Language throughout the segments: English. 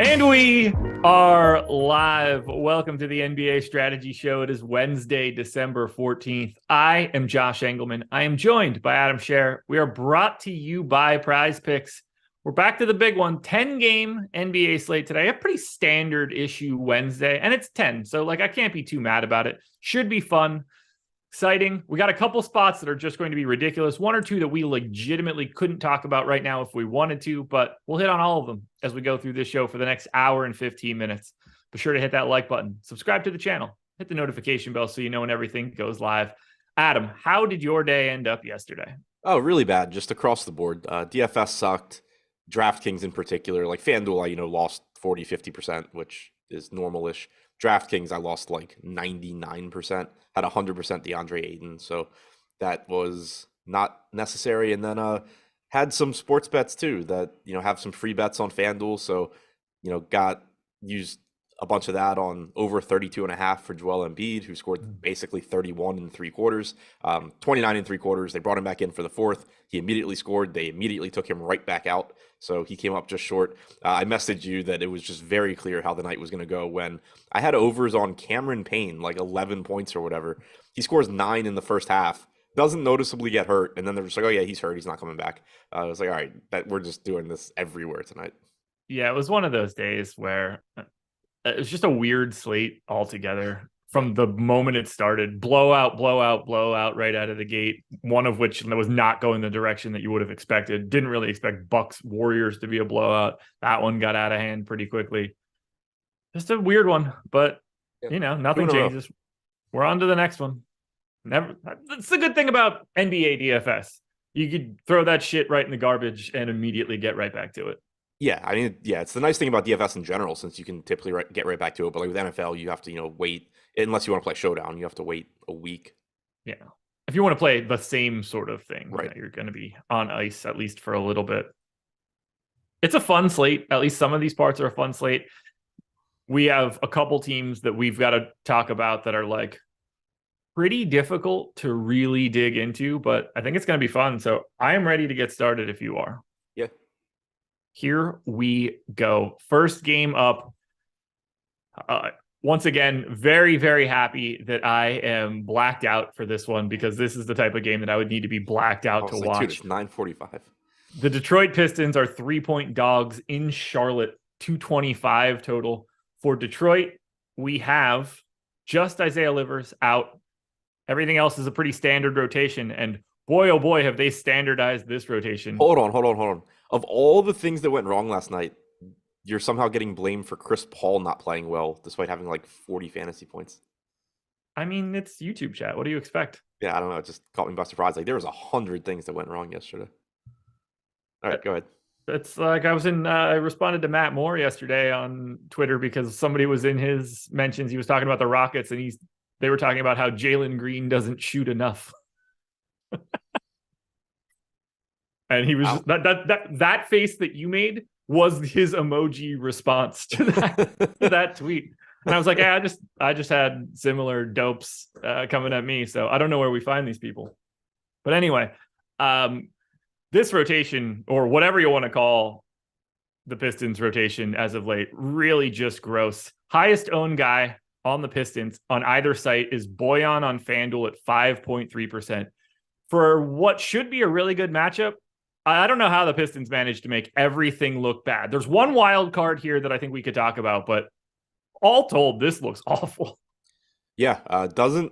And we are live. Welcome to the NBA Strategy Show. It is Wednesday, December 14th. I am Josh Engleman. I am joined by Adam Scherer. We are brought to you by PrizePicks. We're back to the big one, 10-game NBA slate today. A pretty standard issue Wednesday, and it's 10, so I can't be too mad about it. Should be fun. Exciting. We got a couple spots that are just going to be ridiculous. One or two that we legitimately couldn't talk about right now if we wanted to, but we'll hit on all of them as we go through this show for the next hour and 15 minutes. Be sure to hit that like button, subscribe to the channel, hit the notification bell so you know when everything goes live. Adam, how did your day end up yesterday? Oh, really bad, just across the board. DFS sucked. DraftKings in particular, like FanDuel, lost 40, 50%, which is normal-ish. DraftKings, I lost like 99%, had 100% DeAndre Ayton, so that was not necessary. And then had some sports bets too that, have some free bets on FanDuel, so, used a bunch of that on over 32.5 for Joel Embiid, who scored basically 31 and 3/4, 29 and 3/4. They brought him back in for the fourth. He immediately scored. They immediately took him right back out. So he came up just short. I messaged you that it was just very clear how the night was going to go when I had overs on Cameron Payne, like 11 points or whatever. He scores 9 in the first half, doesn't noticeably get hurt. And then they're just like, oh yeah, he's hurt. He's not coming back. I was like, all right, we're just doing this everywhere tonight. Yeah, it was one of those days where it was just a weird slate altogether. From the moment it started, blowout right out of the gate, one of which was not going the direction that you would have expected. Didn't really expect Bucks Warriors to be a blowout. That one got out of hand pretty quickly. Just a weird one, but nothing changes. We're on to the next one. That's the good thing about NBA DFS. You could throw that shit right in the garbage and immediately get right back to it. Yeah, it's the nice thing about DFS in general, since you can typically get right back to it. But like with NFL, you have to, wait, unless you want to play Showdown, you have to wait a week. Yeah. If you want to play the same sort of thing, right, you're going to be on ice at least for a little bit. It's a fun slate. At least some of these parts are a fun slate. We have a couple teams that we've got to talk about that are pretty difficult to really dig into, but I think it's going to be fun. So I am ready to get started if you are. Yeah. Here we go. First game up. Once again, very, very happy that I am blacked out for this one because this is the type of game that I would need to be blacked out to watch. Dude, it's 9:45. The Detroit Pistons are 3-point dogs in Charlotte, 225 total. For Detroit, we have just Isaiah Livers out. Everything else is a pretty standard rotation, and boy, oh boy, have they standardized this rotation. Hold on. Of all the things that went wrong last night, you're somehow getting blamed for Chris Paul not playing well, despite having 40 fantasy points. I mean, it's YouTube chat. What do you expect? Yeah, I don't know. It just caught me by surprise. There was 100 things that went wrong yesterday. All right, go ahead. It's I responded to Matt Moore yesterday on Twitter because somebody was in his mentions. He was talking about the Rockets, and they were talking about how Jalen Green doesn't shoot enough. And he was that face that you made was his emoji response to that tweet. And I was like, I just had similar dopes coming at me. So I don't know where we find these people. But anyway, this rotation, or whatever you want to call the Pistons rotation as of late, really just gross. Highest owned guy on the Pistons on either site is Bojan on FanDuel at 5.3%. For what should be a really good matchup, I don't know how the Pistons managed to make everything look bad. There's one wild card here that I think we could talk about, but all told, this looks awful. Yeah, doesn't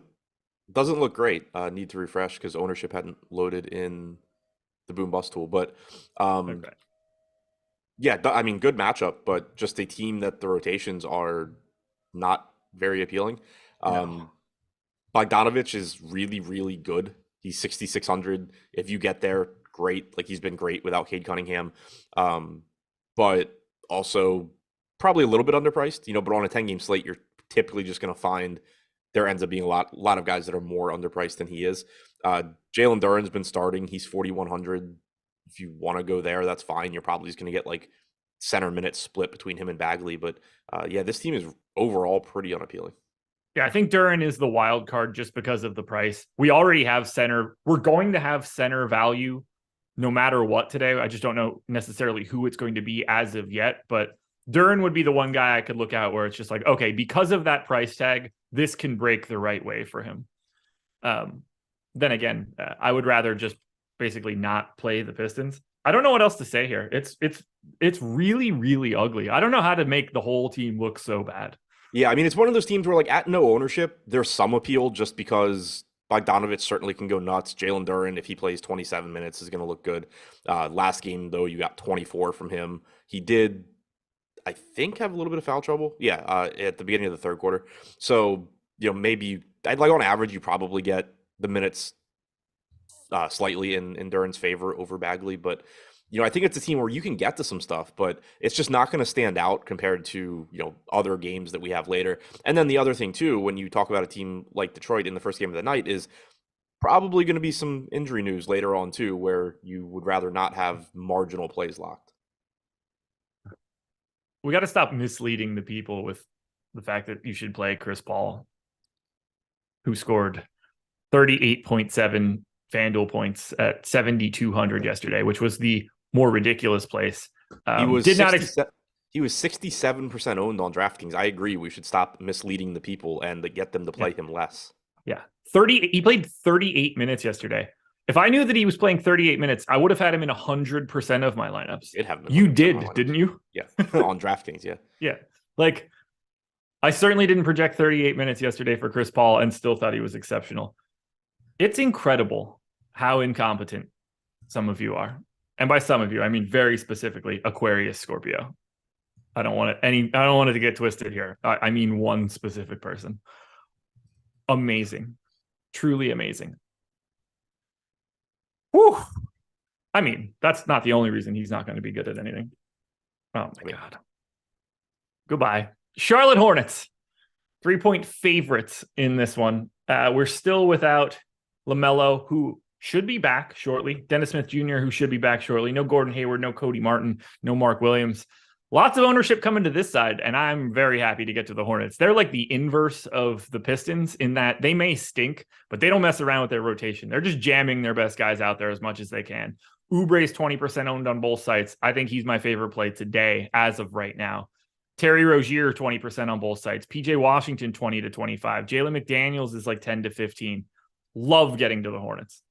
look great. Need to refresh because ownership hadn't loaded in the Boom Bust tool. But Okay. Yeah, good matchup, but just a team that the rotations are not very appealing. No. Bogdanovich is really, really good. He's 6,600. If you get there, great. He's been great without Cade Cunningham. But also probably a little bit underpriced, but on a 10-game slate, you're typically just going to find there ends up being a lot of guys that are more underpriced than he is. Jalen Duren's been starting. He's 4,100. If you want to go there, that's fine. You're probably just going to get center minutes split between him and Bagley. But this team is overall pretty unappealing. Yeah, I think Duren is the wild card just because of the price. We already have center. We're going to have center value no matter what today. I just don't know necessarily who it's going to be as of yet, but Duren would be the one guy I could look at where it's just like, okay, because of that price tag, this can break the right way for him. Then again, I would rather just basically not play the Pistons. I don't know what else to say here. It's really, really ugly. I don't know how to make the whole team look so bad. Yeah, I mean, it's one of those teams where, like, at no ownership, there's some appeal just because Bogdanovich certainly can go nuts. Jalen Duren, if he plays 27 minutes, is going to look good. Last game, though, you got 24 from him. He did, I think, have a little bit of foul trouble. Yeah, at the beginning of the third quarter. So, maybe, like, on average, you probably get the minutes slightly in Duren's favor over Bagley. But, I think it's a team where you can get to some stuff, but it's just not going to stand out compared to, other games that we have later. And then the other thing, too, when you talk about a team like Detroit in the first game of the night is probably going to be some injury news later on, too, where you would rather not have marginal plays locked. We got to stop misleading the people with the fact that you should play Chris Paul, who scored 38.7 FanDuel points at 7,200 yesterday, which was the more ridiculous place. He was 67% owned on DraftKings. I agree. We should stop misleading the people and get them to play him less. Yeah. He played 38 minutes yesterday. If I knew that he was playing 38 minutes, I would have had him in 100% of my lineups. You did, didn't you? Yeah. On DraftKings, yeah. Yeah. Like, I certainly didn't project 38 minutes yesterday for Chris Paul and still thought he was exceptional. It's incredible how incompetent some of you are. And by some of you, I mean very specifically Aquarius Scorpio. I don't want it to get twisted here. I mean one specific person. Amazing. Truly amazing. Whew. I mean, that's not the only reason he's not going to be good at anything. Oh my God. Goodbye. Charlotte Hornets. 3-point favorites in this one. We're still without LaMelo, who should be back shortly. Dennis Smith Jr., who should be back shortly. No Gordon Hayward, no Cody Martin, no Mark Williams. Lots of ownership coming to this side, and I'm very happy to get to the Hornets. They're like the inverse of the Pistons in that they may stink, but they don't mess around with their rotation. They're just jamming their best guys out there as much as they can. Oubre's 20% owned on both sites. I think he's my favorite play today as of right now. Terry Rozier, 20% on both sites. PJ Washington, 20 to 25. Jalen McDaniels is like 10 to 15. Love getting to the Hornets.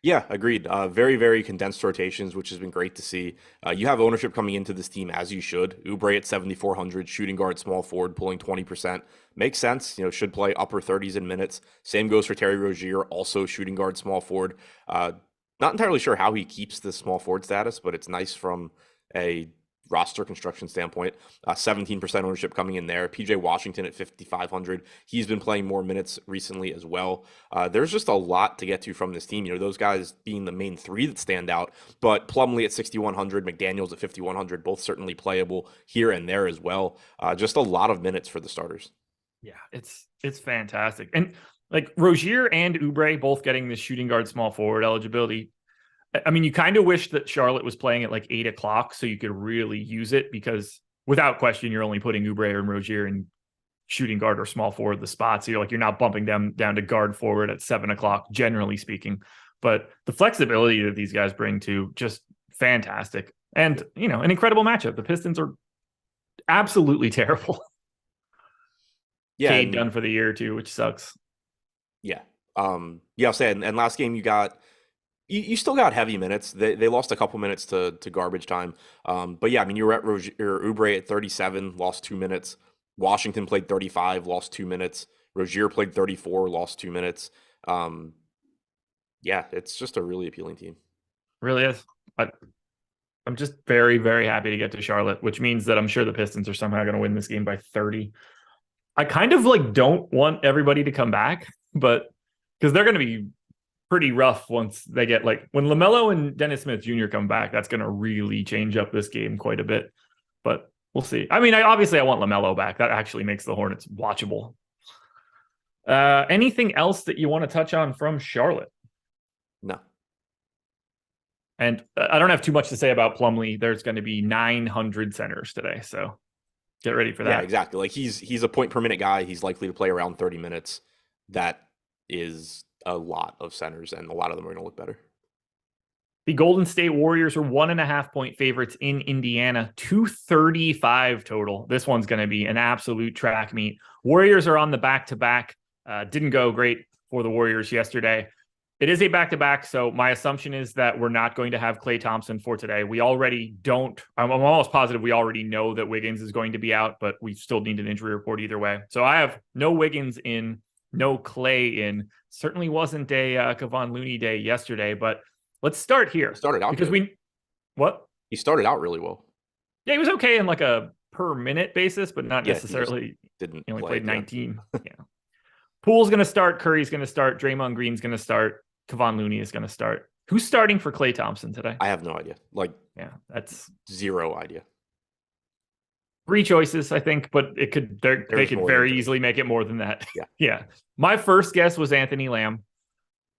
Yeah, agreed. Very, very condensed rotations, which has been great to see. You have ownership coming into this team as you should. Oubre at 7,400, shooting guard, small forward, pulling 20%. Makes sense. Should play upper 30s in minutes. Same goes for Terry Rozier, also shooting guard, small forward. Not entirely sure how he keeps the small forward status, but it's nice from a roster construction standpoint. 17% ownership coming in there. PJ Washington at 5,500. He's been playing more minutes recently as well. There's just a lot to get to from this team. Those guys being the main three that stand out, but Plumlee at 6,100, McDaniels at 5,100, both certainly playable here and there as well. Just a lot of minutes for the starters. Yeah, it's fantastic. And like Rozier and Oubre both getting this shooting guard, small forward eligibility. I mean, you kind of wish that Charlotte was playing at like 8 o'clock so you could really use it, because without question, you're only putting Oubre and Rozier in shooting guard or small forward the spots. So you're not bumping them down to guard forward at 7 o'clock, generally speaking. But the flexibility that these guys bring to just fantastic. And, an incredible matchup. The Pistons are absolutely terrible. Yeah. Cade done for the year too, which sucks. Yeah. I'll say, and last game you got, you still got heavy minutes. They lost a couple minutes to garbage time. But yeah, I mean, you were at Oubre at 37, lost 2 minutes. Washington played 35, lost 2 minutes. Rozier played 34, lost 2 minutes. Yeah, it's just a really appealing team. Really is. I'm just very, very happy to get to Charlotte, which means that I'm sure the Pistons are somehow going to win this game by 30. I kind of don't want everybody to come back, but because they're going to be pretty rough once they get when LaMelo and Dennis Smith Jr. come back, that's going to really change up this game quite a bit, but we'll see. I mean, obviously I want LaMelo back. That actually makes the Hornets watchable. Anything else that you want to touch on from Charlotte? No. And I don't have too much to say about Plumlee. There's going to be 900 centers today, so get ready for that. Yeah, exactly. He's a point per minute guy. He's likely to play around 30 minutes. That is a lot of centers, and a lot of them are going to look better. The Golden State Warriors are 1.5-point favorites in Indiana, 235 total. This one's going to be an absolute track meet. Warriors are on the back-to-back. Didn't go great for the Warriors yesterday. It is a back-to-back, so my assumption is that we're not going to have Klay Thompson for today. We already don't. I'm almost positive we already know that Wiggins is going to be out, but we still need an injury report either way. So I have no Wiggins in, no Klay in. Certainly wasn't a Kevon Looney day yesterday, but let's start here. He started out because good. What? He started out really well. Yeah, he was okay in like a per minute basis, but not necessarily. He only played 19. Yeah. Pool's going to start. Curry's going to start. Draymond Green's going to start. Kevon Looney is going to start. Who's starting for Klay Thompson today? I have no idea. That's zero idea. 3 choices, I think, but they could very easily make it more than that. Yeah. My first guess was Anthony Lamb.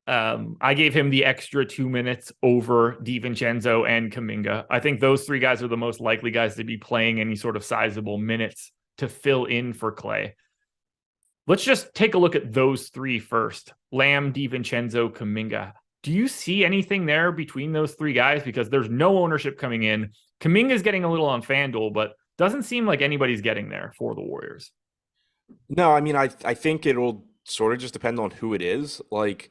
I gave him the extra 2 minutes over DiVincenzo and Kuminga. I think those 3 guys are the most likely guys to be playing any sort of sizable minutes to fill in for Klay. Let's just take a look at those 3 first. Lamb, DiVincenzo, Kuminga. Do you see anything there between those 3 guys? Because there's no ownership coming in. Kuminga's getting a little on FanDuel, but doesn't seem like anybody's getting there for the Warriors. No, I mean, I think it'll sort of just depend on who it is. Like,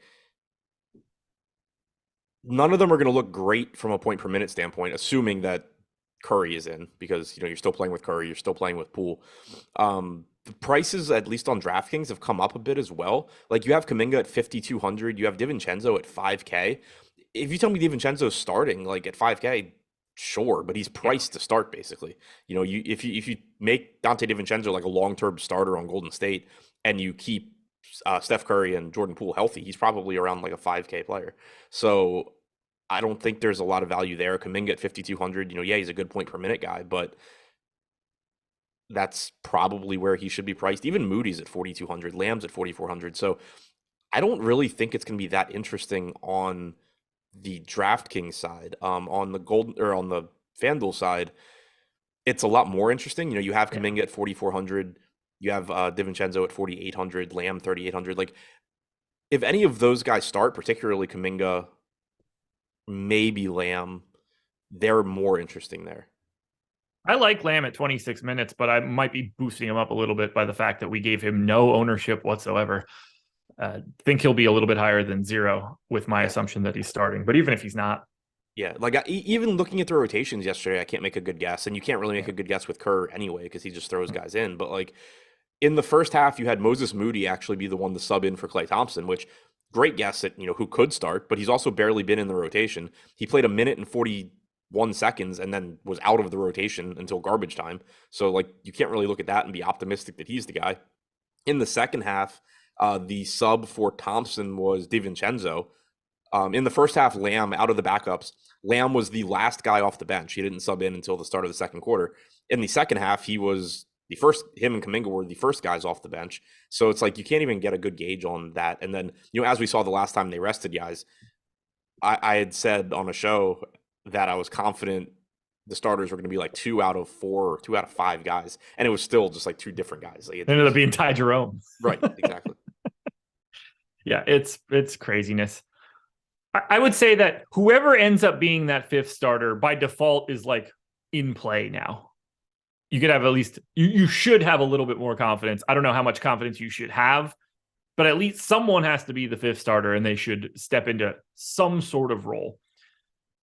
none of them are going to look great from a point per minute standpoint, assuming that Curry is in, because you're still playing with Curry, you're still playing with Poole. The prices, at least on DraftKings, have come up a bit as well. Like, you have Kuminga at 5,200, you have DiVincenzo at 5K. If you tell me DiVincenzo's starting like at 5K, sure, but he's priced to start basically. If you make Dante DiVincenzo like a long-term starter on Golden State, and you keep Steph Curry and Jordan Poole healthy, he's probably around like a 5K player. So I don't think there's a lot of value there. Kuminga at 5,200, he's a good point per minute guy, but that's probably where he should be priced. Even Moody's at 4,200, Lamb's at 4,400. So I don't really think it's going to be that interesting on the DraftKings side. On the FanDuel side, it's a lot more interesting. You have Kuminga at 4,400. You have DiVincenzo at 4,800, Lamb 3,800. Like, if any of those guys start, particularly Kuminga, maybe Lamb, they're more interesting there. I like Lamb at 26 minutes, but I might be boosting him up a little bit by the fact that we gave him no ownership whatsoever. Think he'll be a little bit higher than 0 with my assumption that he's starting. But even if he's not. Yeah, like even looking at the rotations yesterday, I can't make a good guess. And you can't really make a good guess with Kerr anyway, because he just throws guys in. But like, in the first half, you had Moses Moody actually be the one to sub in for Klay Thompson, which great guess at who could start, but he's also barely been in the rotation. He played 1 minute and 41 seconds and then was out of the rotation until garbage time. So like, you can't really look at that and be optimistic that he's the guy. In the second half, the sub for Thompson was DiVincenzo. In the first half, Lamb, out of the backups, Lamb was the last guy off the bench. He didn't sub in until the start of the second quarter. In the second half, him and Kuminga were the first guys off the bench. So it's like, you can't even get a good gauge on that. And then, as we saw the last time they rested guys, I had said on a show that I was confident the starters were going to be like 2 out of 4 or 2 out of 5 guys. And it was still just like 2 different guys. Like, it ended up being Ty Jerome. Right, exactly. Yeah, it's craziness. I would say that whoever ends up being that 5th starter by default is like in play now. You could have at least, you should have a little bit more confidence. I don't know how much confidence you should have, but at least someone has to be the 5th starter and they should step into some sort of role.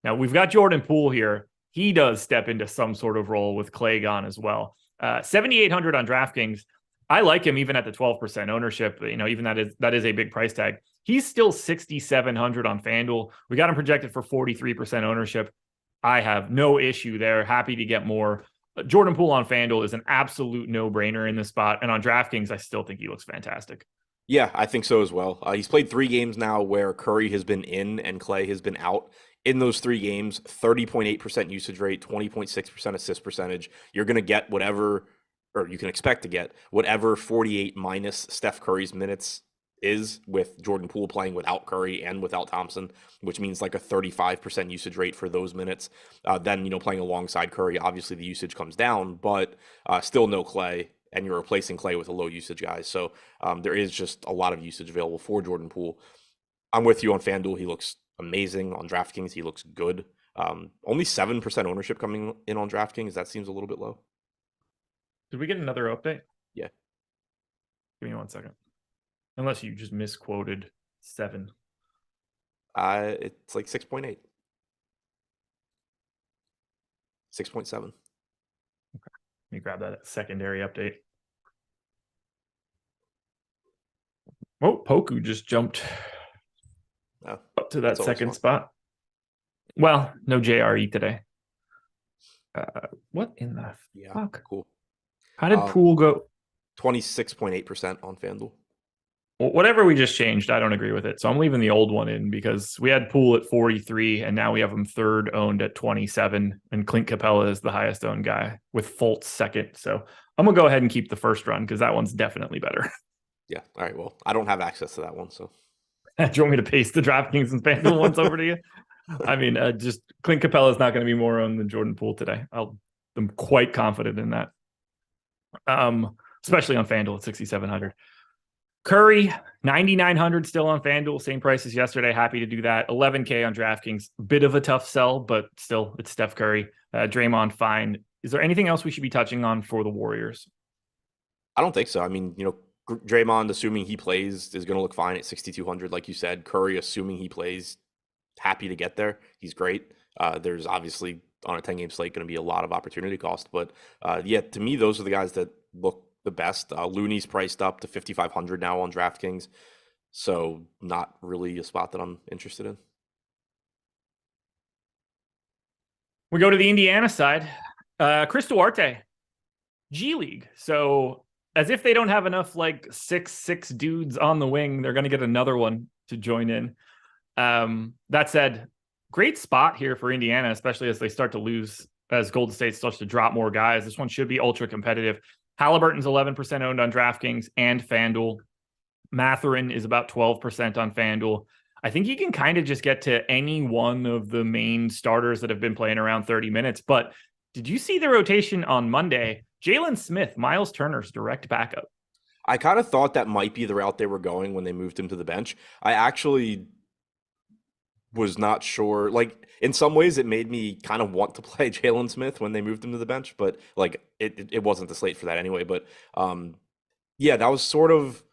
Now we've got Jordan Poole here. He does step into some sort of role with Klay gone as well. 7,800 on DraftKings. I like him even at the 12% ownership. Even that is a big price tag. He's still 6,700 on FanDuel. We got him projected for 43% ownership. I have no issue there. Happy to get more. Jordan Poole on FanDuel is an absolute no-brainer in this spot. And on DraftKings, I still think he looks fantastic. Yeah, I think so as well. He's played 3 games now where Curry has been in and Klay has been out. In those 3 games, 30.8% usage rate, 20.6% assist percentage. You're going to get whatever, or you can expect to get whatever 48 minus Steph Curry's minutes is, with Jordan Poole playing without Curry and without Thompson, which means like a 35% usage rate for those minutes. Then, playing alongside Curry, obviously the usage comes down, but still no Klay, and you're replacing Klay with a low usage guy. So there is just a lot of usage available for Jordan Poole. I'm with you on FanDuel. He looks amazing. On DraftKings, he looks good. Only 7% ownership coming in on DraftKings. That seems a little bit low. Did we get another update? Yeah. Give me 1 second. Unless you just misquoted 7. It's like 6.8. 6.7. Okay. Let me grab that secondary update. Oh, Poku just jumped up to that second spot. Well, no JRE today. What in the fuck? Cool. How did Poole go? 26.8% on FanDuel. Well, whatever we just changed, I don't agree with it. So I'm leaving the old one in because we had Poole at 43 and now we have him third owned at 27. And Clint Capella is the highest owned guy with Fultz second. So I'm going to go ahead and keep the first run because that one's definitely better. Yeah. All right. Well, I don't have access to that one. So do you want me to paste the DraftKings and FanDuel ones over to you? I mean, just Clint Capella is not going to be more owned than Jordan Poole today. I'm quite confident in that. Especially on FanDuel at 6,700. Curry, 9,900 still on FanDuel, same price as yesterday. Happy to do that. 11K on DraftKings. Bit of a tough sell, but still, it's Steph Curry. Draymond, fine. Is there anything else we should be touching on for the Warriors? I don't think so. I mean, Draymond, assuming he plays, is going to look fine at 6,200, like you said. Curry, assuming he plays, happy to get there. He's great. There's obviously on a 10-game slate going to be a lot of opportunity cost, but yeah, to me, those are the guys that look the best. Looney's priced up to 5,500 now on DraftKings, so not really a spot that I'm interested in. We go to the Indiana side. Chris Duarte, G League. So as if they don't have enough like 6'6" dudes on the wing, they're going to get another one to join in. That said, great spot here for Indiana, especially as they start to lose, as Golden State starts to drop more guys. This one should be ultra competitive. Halliburton's 11% owned on DraftKings and FanDuel. Mathurin is about 12% on FanDuel. I think you can kind of just get to any one of the main starters that have been playing around 30 minutes. But did you see the rotation on Monday? Jalen Smith, Miles Turner's direct backup. I kind of thought that might be the route they were going when they moved him to the bench. I actually was not sure. Like, in some ways, it made me kind of want to play Jalen Smith when they moved him to the bench, but like it wasn't the slate for that anyway. But yeah, that was sort of,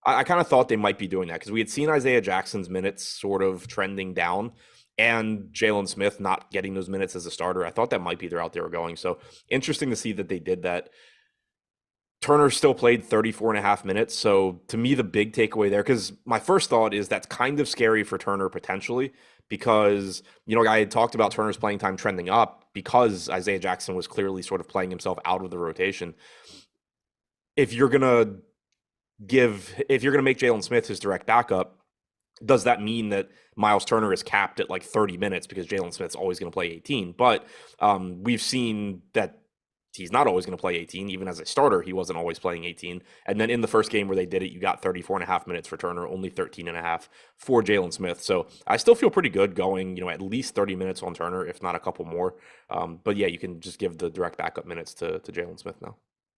I kind of thought they might be doing that because we had seen Isaiah Jackson's minutes sort of trending down and Jalen Smith not getting those minutes as a starter. I thought that might be the route they were going. So interesting to see that they did that. Turner still played 34.5 minutes. So to me, the big takeaway there, because my first thought is that's kind of scary for Turner potentially, because, I had talked about Turner's playing time trending up because Isaiah Jackson was clearly sort of playing himself out of the rotation. If you're going to make Jalen Smith his direct backup, does that mean that Miles Turner is capped at like 30 minutes because Jalen Smith's always going to play 18? But we've seen that he's not always going to play 18. Even as a starter, he wasn't always playing 18. And then in the first game where they did it, you got 34.5 minutes for Turner, only 13.5 for Jalen Smith. So I still feel pretty good going, at least 30 minutes on Turner, if not a couple more. But yeah, you can just give the direct backup minutes to Jalen Smith now.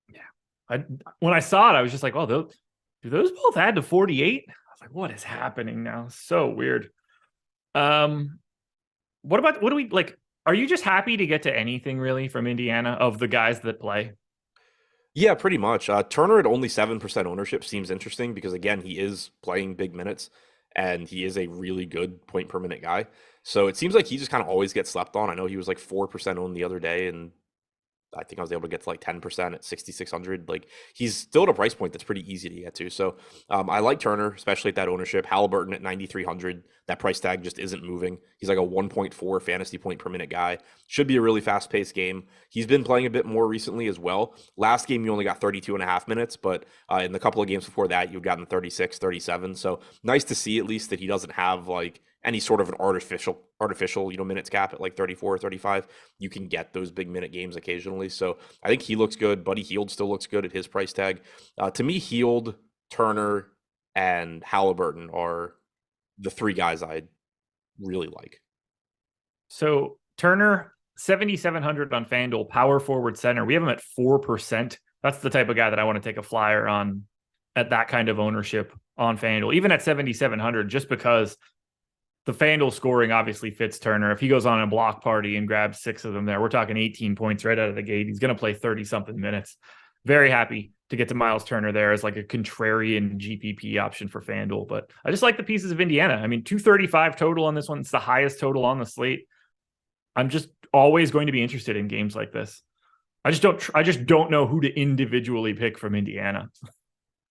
Yeah. When I saw it, I was just like, oh, do those both add to 48? I was like, what is happening now? So weird. What do we like? Are you just happy to get to anything really from Indiana of the guys that play? Yeah, pretty much. Turner at only 7% ownership seems interesting because, again, he is playing big minutes and he is a really good point per minute guy. So it seems like he just kind of always gets slept on. I know he was like 4% owned the other day, and I think I was able to get to like 10% at 6,600. Like, he's still at a price point that's pretty easy to get to. So I like Turner, especially at that ownership. Halliburton at 9,300. That price tag just isn't moving. He's like a 1.4 fantasy point per minute guy. Should be a really fast paced game. He's been playing a bit more recently as well. Last game, you only got 32.5 minutes, but in the couple of games before that, you've gotten 36, 37. So nice to see at least that he doesn't have like any sort of an artificial, minutes cap at like 34 or 35. You can get those big minute games occasionally. So I think he looks good. Buddy Hield still looks good at his price tag. To me, Hield, Turner, and Halliburton are the three guys I really like. So Turner, 7,700 on FanDuel, power forward center. We have him at 4%. That's the type of guy that I want to take a flyer on at that kind of ownership on FanDuel, even at 7,700, just because the FanDuel scoring obviously fits Turner. If he goes on a block party and grabs 6 of them there, we're talking 18 points right out of the gate. He's going to play 30-something minutes. Very happy to get to Miles Turner there as like a contrarian GPP option for FanDuel. But I just like the pieces of Indiana. I mean, 235 total on this one. It's the highest total on the slate. I'm just always going to be interested in games like this. I just don't know who to individually pick from Indiana.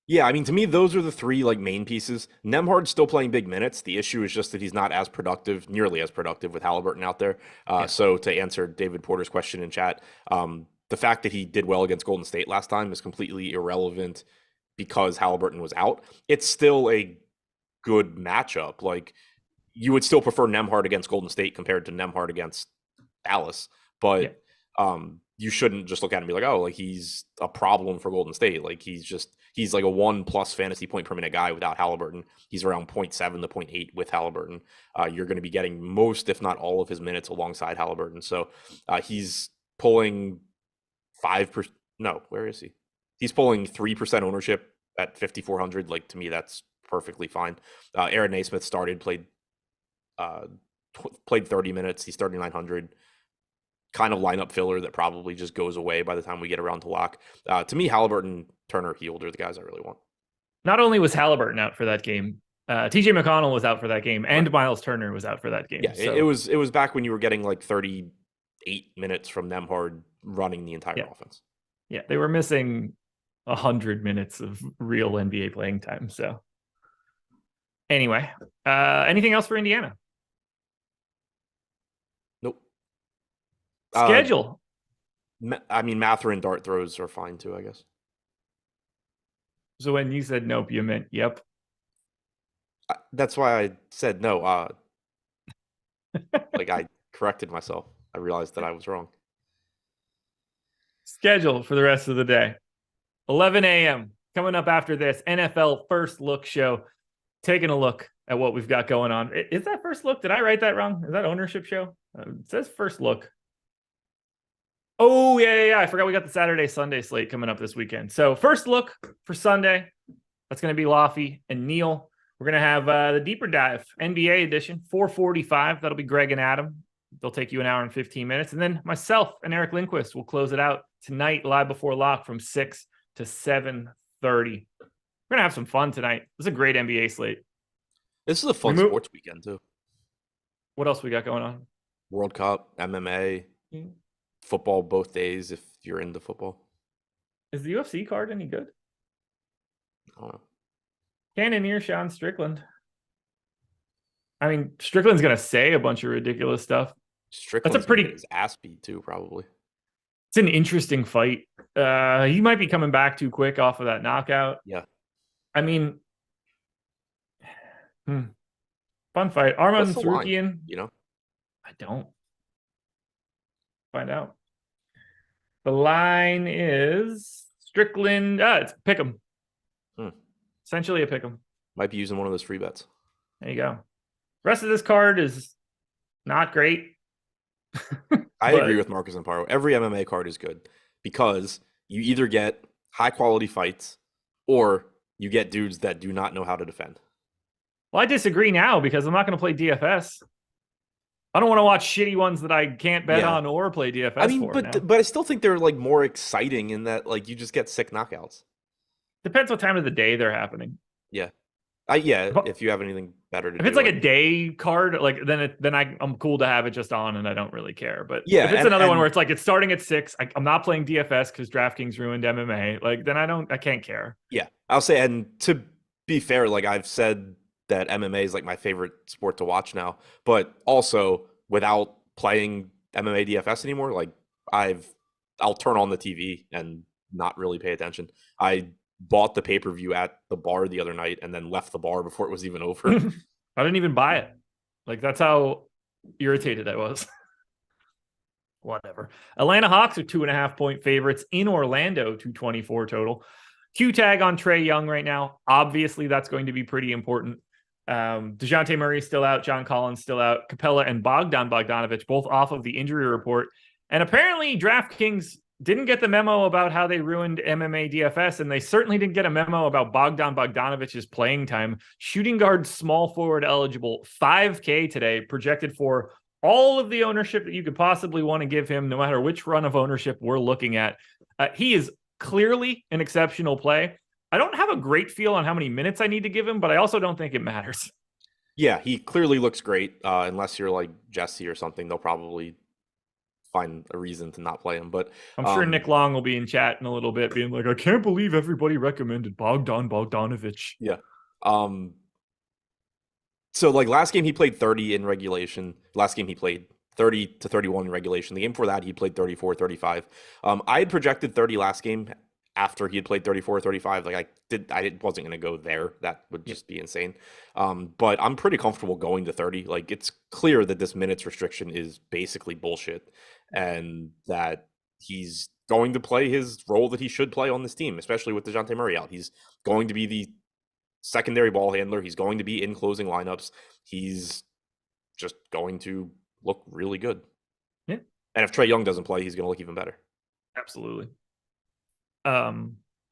Yeah, I mean, to me, those are the 3 like main pieces. Nembhard's still playing big minutes. The issue is just that he's not as productive, nearly as productive with Halliburton out there. So to answer David Porter's question in chat, the fact that he did well against Golden State last time is completely irrelevant because Halliburton was out. It's still a good matchup. Like, you would still prefer Nembhard against Golden State compared to Nembhard against Dallas, but you shouldn't just look at him and be like, oh, like he's a problem for Golden State. Like he's like a 1+ fantasy point per minute guy without Halliburton. He's around 0.7 to 0.8 with Halliburton. You're going to be getting most, if not all of his minutes alongside Halliburton. So he's pulling 5%. No, where is he? He's pulling 3% ownership at 5,400. Like, to me, that's perfectly fine. Aaron Naismith played 30 minutes. He's 3,900. Kind of lineup filler that probably just goes away by the time we get around to lock. To me, Halliburton, Turner, Hield are the guys I really want. Not only was Halliburton out for that game, TJ McConnell was out for that game, and Miles Turner was out for that game. Yeah, so it was back when you were getting like 38 minutes from Nembhard running the entire offense. Yeah, they were missing 100 minutes of real NBA playing time. So anyway, anything else for Indiana? Nope. Schedule. I mean, Mathurin dart throws are fine too, I guess. So when you said nope, you meant yep. That's why I said no. Like, I corrected myself. I realized that I was wrong. Schedule for the rest of the day. 11 a.m. coming up after this NFL First Look show. Taking a look at what we've got going on. Is that First Look? Did I write that wrong? Is that Ownership Show? It says First Look. Oh, yeah. I forgot we got the Saturday, Sunday slate coming up this weekend. So First Look for Sunday. That's going to be Laffy and Neil. We're going to have the Deeper Dive NBA edition, 4:45. That'll be Greg and Adam. They'll take you an hour and 15 minutes. And then myself and Eric Lindquist will close it out tonight, live before lock from 6 to 7:30. We're going to have some fun tonight. This is a great NBA slate. This is a fun sports weekend, too. What else we got going on? World Cup, MMA, football both days if you're into football. Is the UFC card any good? I don't know. Cannoneer Sean Strickland. I mean, Strickland's going to say a bunch of ridiculous stuff. Strickland's That's a pretty his ass beat too, probably. It's an interesting fight. He might be coming back too quick off of that knockout. Yeah. I mean, fun fight. Arman Tsarukyan. You know, I don't. Find out. The line is Strickland. It's pick 'em. Essentially a pick 'em. Might be using one of those free bets. There you go. Rest of this card is not great. I agree with Marcus Amparo. Every MMA card is good because you either get high quality fights or you get dudes that do not know how to defend. Well, I disagree now because I'm not going to play DFS. I don't want to watch shitty ones that I can't bet on or play DFS I mean, for. But I still think they're like more exciting in that like you just get sick knockouts. Depends what time of the day they're happening. Yeah. If you have anything better to do. If it's like a day card, like then I'm cool to have it just on and I don't really care. But yeah, if it's another one where it's like it's starting at 6, I'm not playing DFS because DraftKings ruined MMA. Like then I can't care. Yeah, I'll say, and to be fair, like I've said that MMA is like my favorite sport to watch now, but also without playing MMA DFS anymore, like I'll turn on the TV and not really pay attention. I bought the pay-per-view at the bar the other night and then left the bar before it was even over. I didn't even buy it. Like that's how irritated I was. Whatever. Atlanta Hawks are 2.5-point favorites in Orlando, 224 total. Q tag on Trae Young right now. Obviously, that's going to be pretty important. DeJounte Murray is still out. John Collins still out. Capella and Bogdan Bogdanovic both off of the injury report. And apparently DraftKings didn't get the memo about how they ruined MMA DFS, and they certainly didn't get a memo about Bogdan Bogdanovic's playing time. Shooting guard, small forward eligible, 5K today, projected for all of the ownership that you could possibly want to give him, no matter which run of ownership we're looking at. He is clearly an exceptional play. I don't have a great feel on how many minutes I need to give him, but I also don't think it matters. Yeah, he clearly looks great. Unless you're like Jesse or something, they'll probably find a reason to not play him. But I'm sure Nick Long will be in chat in a little bit being like, I can't believe everybody recommended Bogdanovich. Yeah. So like last game he played 30 in regulation. Last game he played 30 to 31 in regulation. The game before that he played 34, 35. I had projected 30 last game after he had played 34, 35. Like I wasn't going to go there. That would just be insane. But I'm pretty comfortable going to 30. Like it's clear that this minutes restriction is basically bullshit and that he's going to play his role that he should play on this team, especially with DeJounte Murray out. He's going to be the secondary ball handler. He's going to be in closing lineups. He's just going to look really good. Yeah. And if Trae Young doesn't play, he's going to look even better. Absolutely. I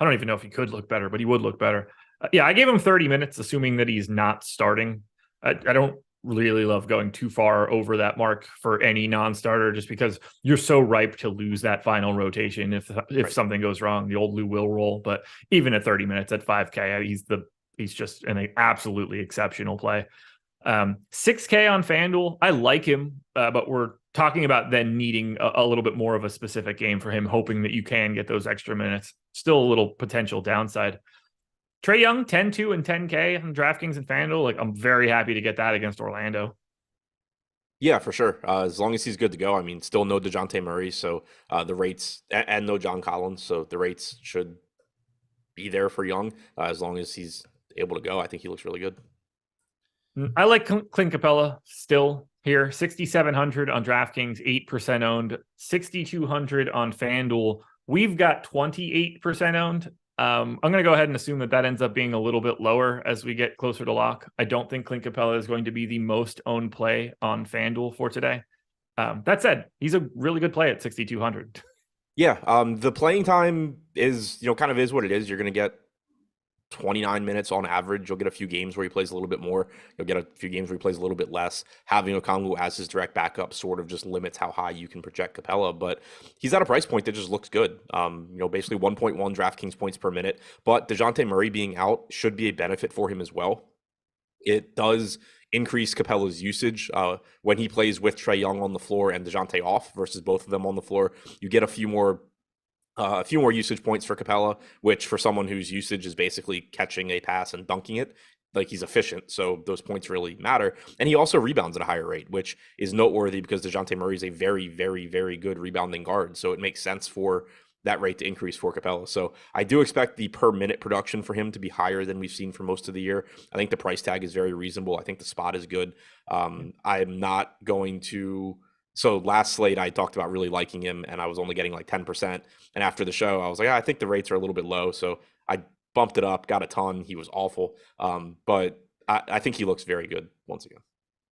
don't even know if he could look better, but he would look better. Yeah, I gave him 30 minutes, assuming that he's not starting. I don't really love going too far over that mark for any non-starter, just because you're so ripe to lose that final rotation if something goes wrong, the old Lou Will roll. But even at 30 minutes at 5K, he's just an absolutely exceptional play. 6K on FanDuel. I like him, but we're talking about then needing a little bit more of a specific game for him, hoping that you can get those extra minutes. Still a little potential downside. Trae Young, 10-2 and 10K on DraftKings and FanDuel. Like, I'm very happy to get that against Orlando. Yeah, for sure. As long as he's good to go. I mean, still no DeJounte Murray, so the rates, and no John Collins, so the rates should be there for Young as long as he's able to go. I think he looks really good. I like Clint Capella still here. 6,700 on DraftKings, 8% owned. 6,200 on FanDuel. We've got 28% owned. I'm going to go ahead and assume that ends up being a little bit lower as we get closer to lock. I don't think Clint Capella is going to be the most owned play on FanDuel for today. That said, he's a really good play at 6,200. Yeah, the playing time is, kind of is what it is. You're going to get 29 minutes on average. You'll get a few games where he plays a little bit more. You'll get a few games where he plays a little bit less. Having Okongwu as his direct backup sort of just limits how high you can project Capella, but he's at a price point that just looks good. Basically 1.1 DraftKings points per minute, but DeJounte Murray being out should be a benefit for him as well. It does increase Capella's usage when he plays with Trae Young on the floor and DeJounte off versus both of them on the floor. You get a few more usage points for Capella, which for someone whose usage is basically catching a pass and dunking it, like he's efficient. So those points really matter. And he also rebounds at a higher rate, which is noteworthy because DeJounte Murray is a very, very, very good rebounding guard. So it makes sense for that rate to increase for Capella. So I do expect the per minute production for him to be higher than we've seen for most of the year. I think the price tag is very reasonable. I think the spot is good. I'm not going to... So last slate, I talked about really liking him, and I was only getting like 10%. And after the show, I was like, I think the rates are a little bit low. So I bumped it up, got a ton. He was awful. But I think he looks very good once again.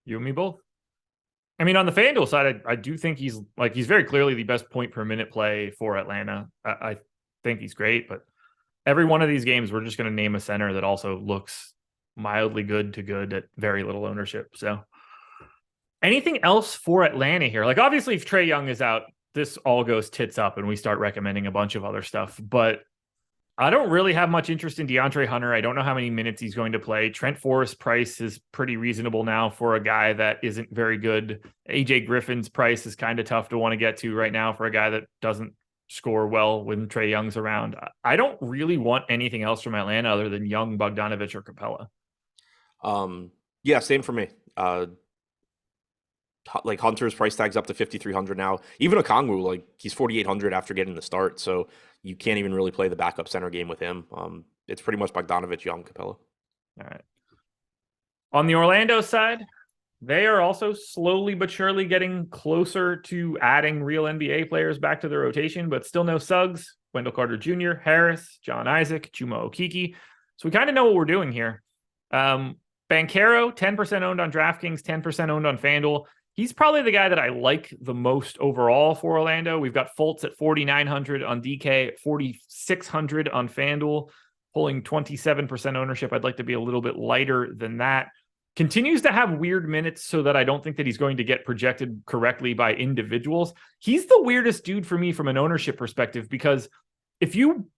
You and me both. I mean, on the FanDuel side, I do think he's very clearly the best point per minute play for Atlanta. I think he's great, but every one of these games, we're just going to name a center that also looks mildly good to good at very little ownership. So anything else for Atlanta here? Like, obviously, if Trae Young is out, this all goes tits up and we start recommending a bunch of other stuff. But I don't really have much interest in DeAndre Hunter. I don't know how many minutes he's going to play. Trent Forrest's price is pretty reasonable now for a guy that isn't very good. AJ Griffin's price is kind of tough to want to get to right now for a guy that doesn't score well when Trae Young's around. I don't really want anything else from Atlanta other than Young, Bogdanovich, or Capella. Yeah, same for me. Like Hunter's price tag's up to 5,300 now. Even Okongwu, like he's 4,800 after getting the start, so you can't even really play the backup center game with him. It's pretty much Bogdanovich, Young, Capella. All right. On the Orlando side, they are also slowly but surely getting closer to adding real NBA players back to their rotation, but still no Suggs, Wendell Carter Jr., Harris, John Isaac, Chuma Okeke. So we kind of know what we're doing here. Banchero, 10% owned on DraftKings, 10% owned on FanDuel. He's probably the guy that I like the most overall for Orlando. We've got Fultz at 4,900 on DK, 4,600 on FanDuel, pulling 27% ownership. I'd like to be a little bit lighter than that. Continues to have weird minutes so that I don't think that he's going to get projected correctly by individuals. He's the weirdest dude for me from an ownership perspective, because if you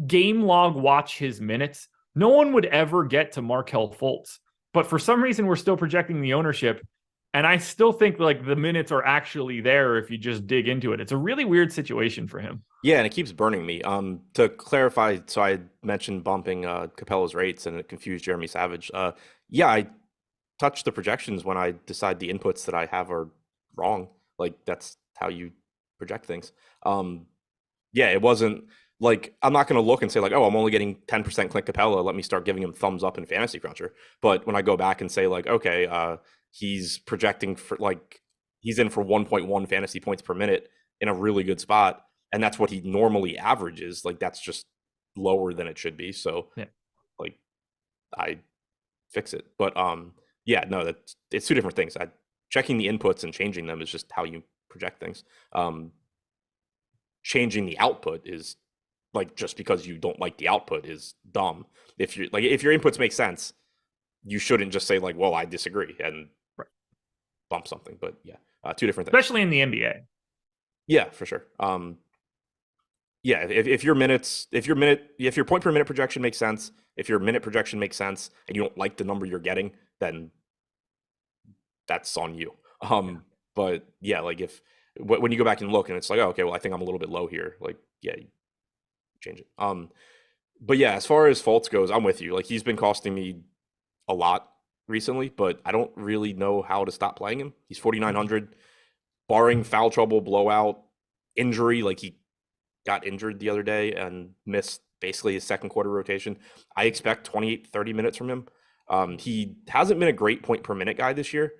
game log watch his minutes, no one would ever get to Markelle Fultz. But for some reason, we're still projecting the ownership. And I still think like the minutes are actually there if you just dig into it. It's a really weird situation for him. Yeah, and it keeps burning me. To clarify, so I mentioned bumping Capella's rates and it confused Jeremy Savage. Yeah, I touch the projections when I decide the inputs that I have are wrong. Like that's how you project things. Yeah, it wasn't like I'm not going to look and say like, oh, I'm only getting 10% Clint Capella. Let me start giving him thumbs up in Fantasy Cruncher. But when I go back and say like, okay, he's projecting for like he's in for 1.1 fantasy points per minute in a really good spot, and that's what he normally averages. Like that's just lower than it should be. So yeah. Like I fix it. But yeah, no, it's two different things. Checking the inputs and changing them is just how you project things. Changing the output is like just because you don't like the output is dumb. If your inputs make sense, you shouldn't just say like, well, I disagree and bump something. But yeah, two different things. Especially in the NBA. Yeah, for sure. Yeah, if your point per minute projection makes sense, if your minute projection makes sense, and you don't like the number you're getting, then that's on you. But yeah, like when you go back and look and it's like, oh, okay, well, I think I'm a little bit low here. Like, yeah, you change it. But yeah, as far as Fultz goes, I'm with you. Like he's been costing me a lot recently, but I don't really know how to stop playing him. He's 4,900, barring foul trouble, blowout, injury. Like he got injured the other day and missed basically his second quarter rotation. I expect 28, 30 minutes from him. He hasn't been a great point per minute guy this year,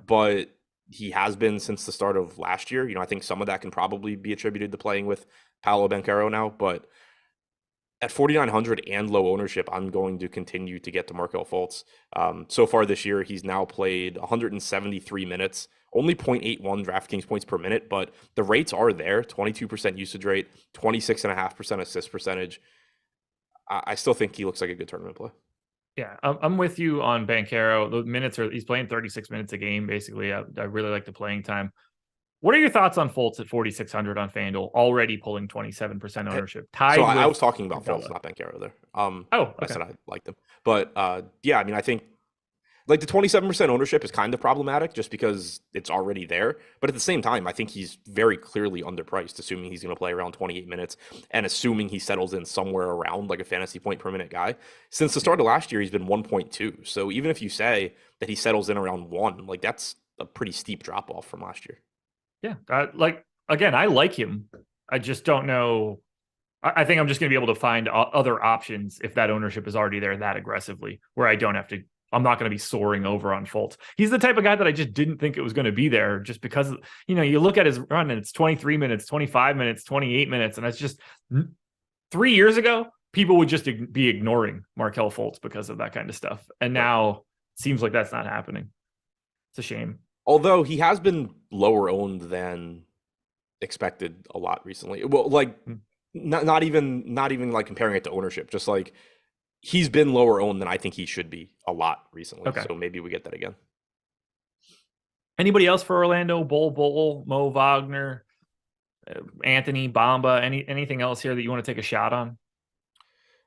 but he has been since the start of last year. You know, I think some of that can probably be attributed to playing with Paolo Banchero now, but at 4,900 and low ownership, I'm going to continue to get to Markelle Fultz. So far this year, he's now played 173 minutes, only 0.81 DraftKings points per minute, but the rates are there, 22% usage rate, 26.5% assist percentage. I still think he looks like a good tournament play. Yeah, I'm with you on Banchero. The minutes he's playing 36 minutes a game, basically. I really like the playing time. What are your thoughts on Fultz at 4,600 on FanDuel, already pulling 27% ownership? So I was talking about Fultz, not Banchero there. Okay. I said I liked him. But yeah, I mean, I think like the 27% ownership is kind of problematic just because it's already there. But at the same time, I think he's very clearly underpriced, assuming he's going to play around 28 minutes and assuming he settles in somewhere around like a fantasy point per minute guy. Since the start of last year, he's been 1.2. So even if you say that he settles in around 1, like that's a pretty steep drop off from last year. Yeah. Like, again, I like him. I just don't know. I think I'm just going to be able to find other options if that ownership is already there that aggressively, where I don't have to. I'm not going to be soaring over on Fultz. He's the type of guy that I just didn't think it was going to be there just because, you know, you look at his run and it's 23 minutes, 25 minutes, 28 minutes. And it's just 3 years ago, people would just be ignoring Markelle Fultz because of that kind of stuff. And now it seems like that's not happening. It's a shame. Although he has been lower owned than expected a lot recently. Well, like not even like comparing it to ownership, just like he's been lower owned than I think he should be a lot recently. Okay. So maybe we get that again. Anybody else for Orlando? Bull, Mo Wagner, Anthony, Bamba, anything else here that you want to take a shot on?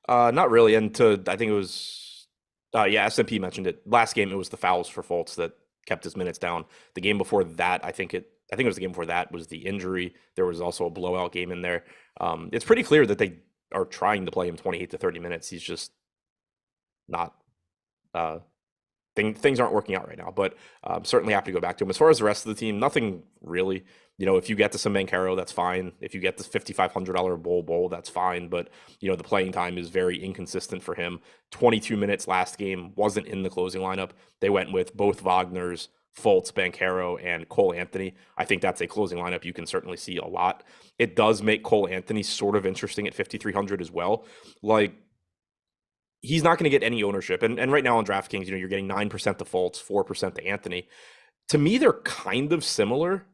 Not really. And I think it was, SMP mentioned it. Last game, it was the fouls for Fultz that kept his minutes down. The game before that, I think it was the game before that was the injury. There was also a blowout game in there. It's pretty clear that they are trying to play him 28 to 30 minutes. He's just not things aren't working out right now, but certainly have to go back to him. As far as the rest of the team, nothing really. You know, if you get to some Banchero, that's fine. If you get this $5,500 bowl, that's fine. But, you know, the playing time is very inconsistent for him. 22 minutes last game, wasn't in the closing lineup. They went with both Wagner's, Fultz, Banchero, and Cole Anthony. I think that's a closing lineup you can certainly see a lot. It does make Cole Anthony sort of interesting at 5,300 as well. Like, he's not going to get any ownership. And right now on DraftKings, you know, you're getting 9% to Fultz, 4% to Anthony. To me, they're kind of similar.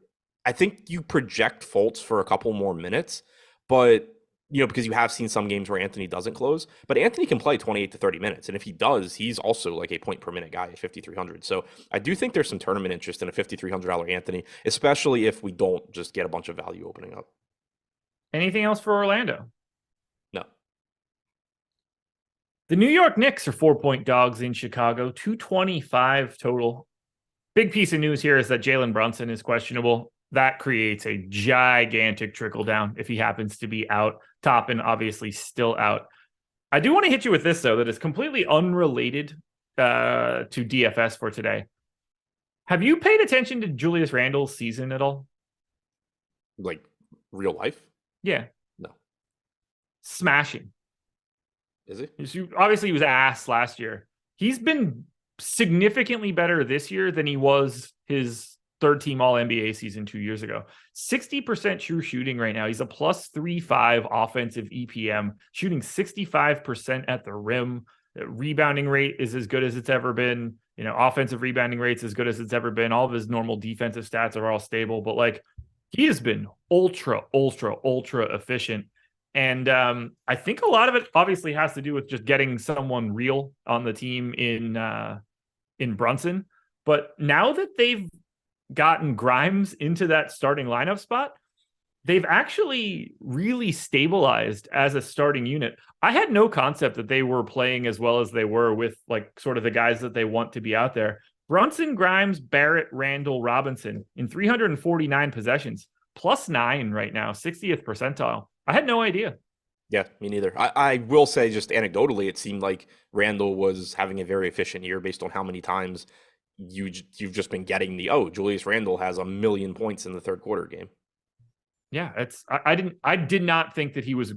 I think you project Fultz for a couple more minutes, but because you have seen some games where Anthony doesn't close, but Anthony can play 28 to 30 minutes. And if he does, he's also like a point per minute guy at 5,300. So I do think there's some tournament interest in a $5,300 Anthony, especially if we don't just get a bunch of value opening up. Anything else for Orlando? No. The New York Knicks are 4-point dogs in Chicago, 225 total. Big piece of news here is that Jalen Brunson is questionable. That creates a gigantic trickle down if he happens to be out. Toppin obviously still out. I do want to hit you with this, though, that is completely unrelated to DFS for today. Have you paid attention to Julius Randle's season at all? Like real life? Yeah. No. Smashing. Is he? Obviously, he was ass last year. He's been significantly better this year than he was his third-team All-NBA season 2 years ago. 60% true shooting right now. He's a plus 3.5 offensive EPM, shooting 65% at the rim. The rebounding rate is as good as it's ever been. Offensive rebounding rate's as good as it's ever been. All of his normal defensive stats are all stable, but he has been ultra efficient. And I think a lot of it obviously has to do with just getting someone real on the team in Brunson. But now that they've gotten Grimes into that starting lineup spot, they've actually really stabilized as a starting unit. I had no concept that they were playing as well as they were with sort of the guys that they want to be out there. Brunson, Grimes, Barrett, Randall, Robinson in 349 possessions, +9 right now, 60th percentile. I had no idea. Yeah, me neither. I will say, just anecdotally, it seemed like Randall was having a very efficient year based on how many times you've just been getting Julius Randle has 1 million points in the third quarter game. Yeah, I did not think that he was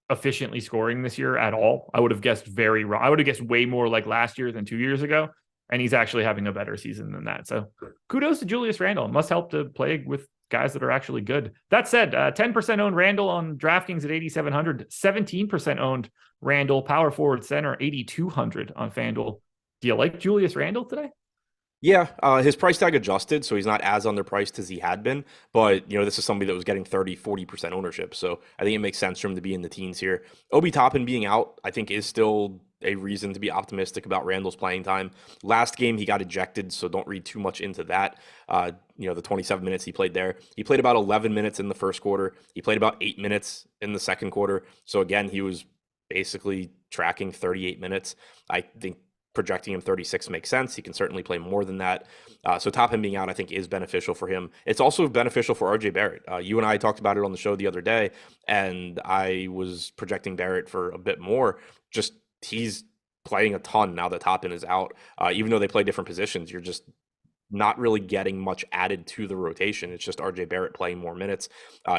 efficiently scoring this year at all. I would have guessed very wrong. I would have guessed way more like last year than 2 years ago. And he's actually having a better season than that. So kudos to Julius Randle. It must help to play with guys that are actually good. That said, 10% owned Randle on DraftKings at 8,700, 17% owned Randle, power forward center, 8,200 on FanDuel. Do you like Julius Randle today? Yeah, his price tag adjusted, so he's not as underpriced as he had been. But, this is somebody that was getting 30, 40% ownership. So I think it makes sense for him to be in the teens here. Obi Toppin being out, I think, is still a reason to be optimistic about Randall's playing time. Last game, he got ejected, so don't read too much into that. The 27 minutes he played there. He played about 11 minutes in the first quarter. He played about 8 minutes in the second quarter. So again, he was basically tracking 38 minutes. I think projecting him 36 makes sense. He can certainly play more than that. So Toppin being out, I think, is beneficial for him. It's also beneficial for RJ Barrett. You and I talked about it on the show the other day, and I was projecting Barrett for a bit more. Just he's playing a ton now that Toppin is out. Even though they play different positions, you're just not really getting much added to the rotation. It's just RJ Barrett playing more minutes.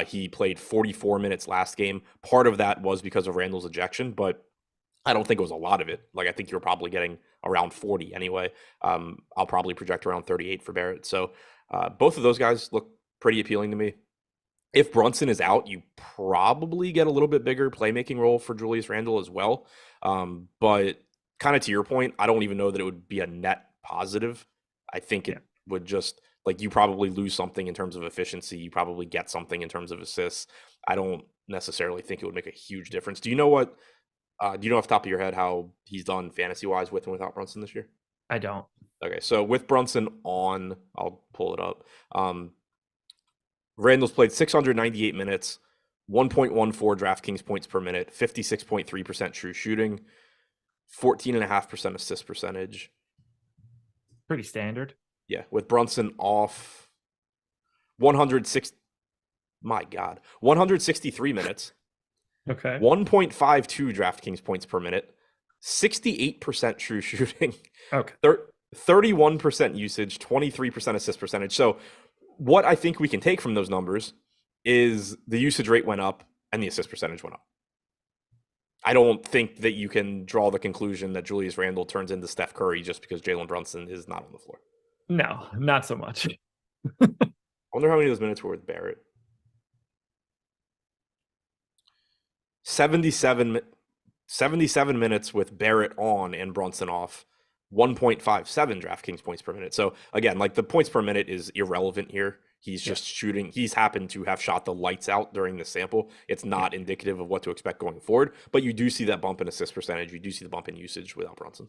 He played 44 minutes last game. Part of that was because of Randall's ejection, but I don't think it was a lot of it. I think you're probably getting around 40 anyway. I'll probably project around 38 for Barrett. So both of those guys look pretty appealing to me. If Brunson is out, you probably get a little bit bigger playmaking role for Julius Randle as well. But kind of to your point, I don't even know that it would be a net positive. I think it would just, you probably lose something in terms of efficiency. You probably get something in terms of assists. I don't necessarily think it would make a huge difference. Do you know what? Do you know off the top of your head how he's done fantasy-wise with and without Brunson this year? I don't. Okay, so with Brunson on, I'll pull it up. Randall's played 698 minutes, 1.14 DraftKings points per minute, 56.3% true shooting, 14.5% assist percentage. Pretty standard. Yeah, with Brunson off, 163 minutes. Okay. 1.52 DraftKings points per minute, 68% true shooting. Okay. 31% usage, 23% assist percentage. So what I think we can take from those numbers is the usage rate went up and the assist percentage went up. I don't think that you can draw the conclusion that Julius Randle turns into Steph Curry just because Jalen Brunson is not on the floor. No, not so much. I wonder how many of those minutes were with Barrett. 77 minutes with Barrett on and Brunson off, 1.57 DraftKings points per minute. So again, like the points per minute is irrelevant here. He's just shooting. He's happened to have shot the lights out during the sample. It's not indicative of what to expect going forward, but you do see that bump in assist percentage. You do see the bump in usage without Brunson.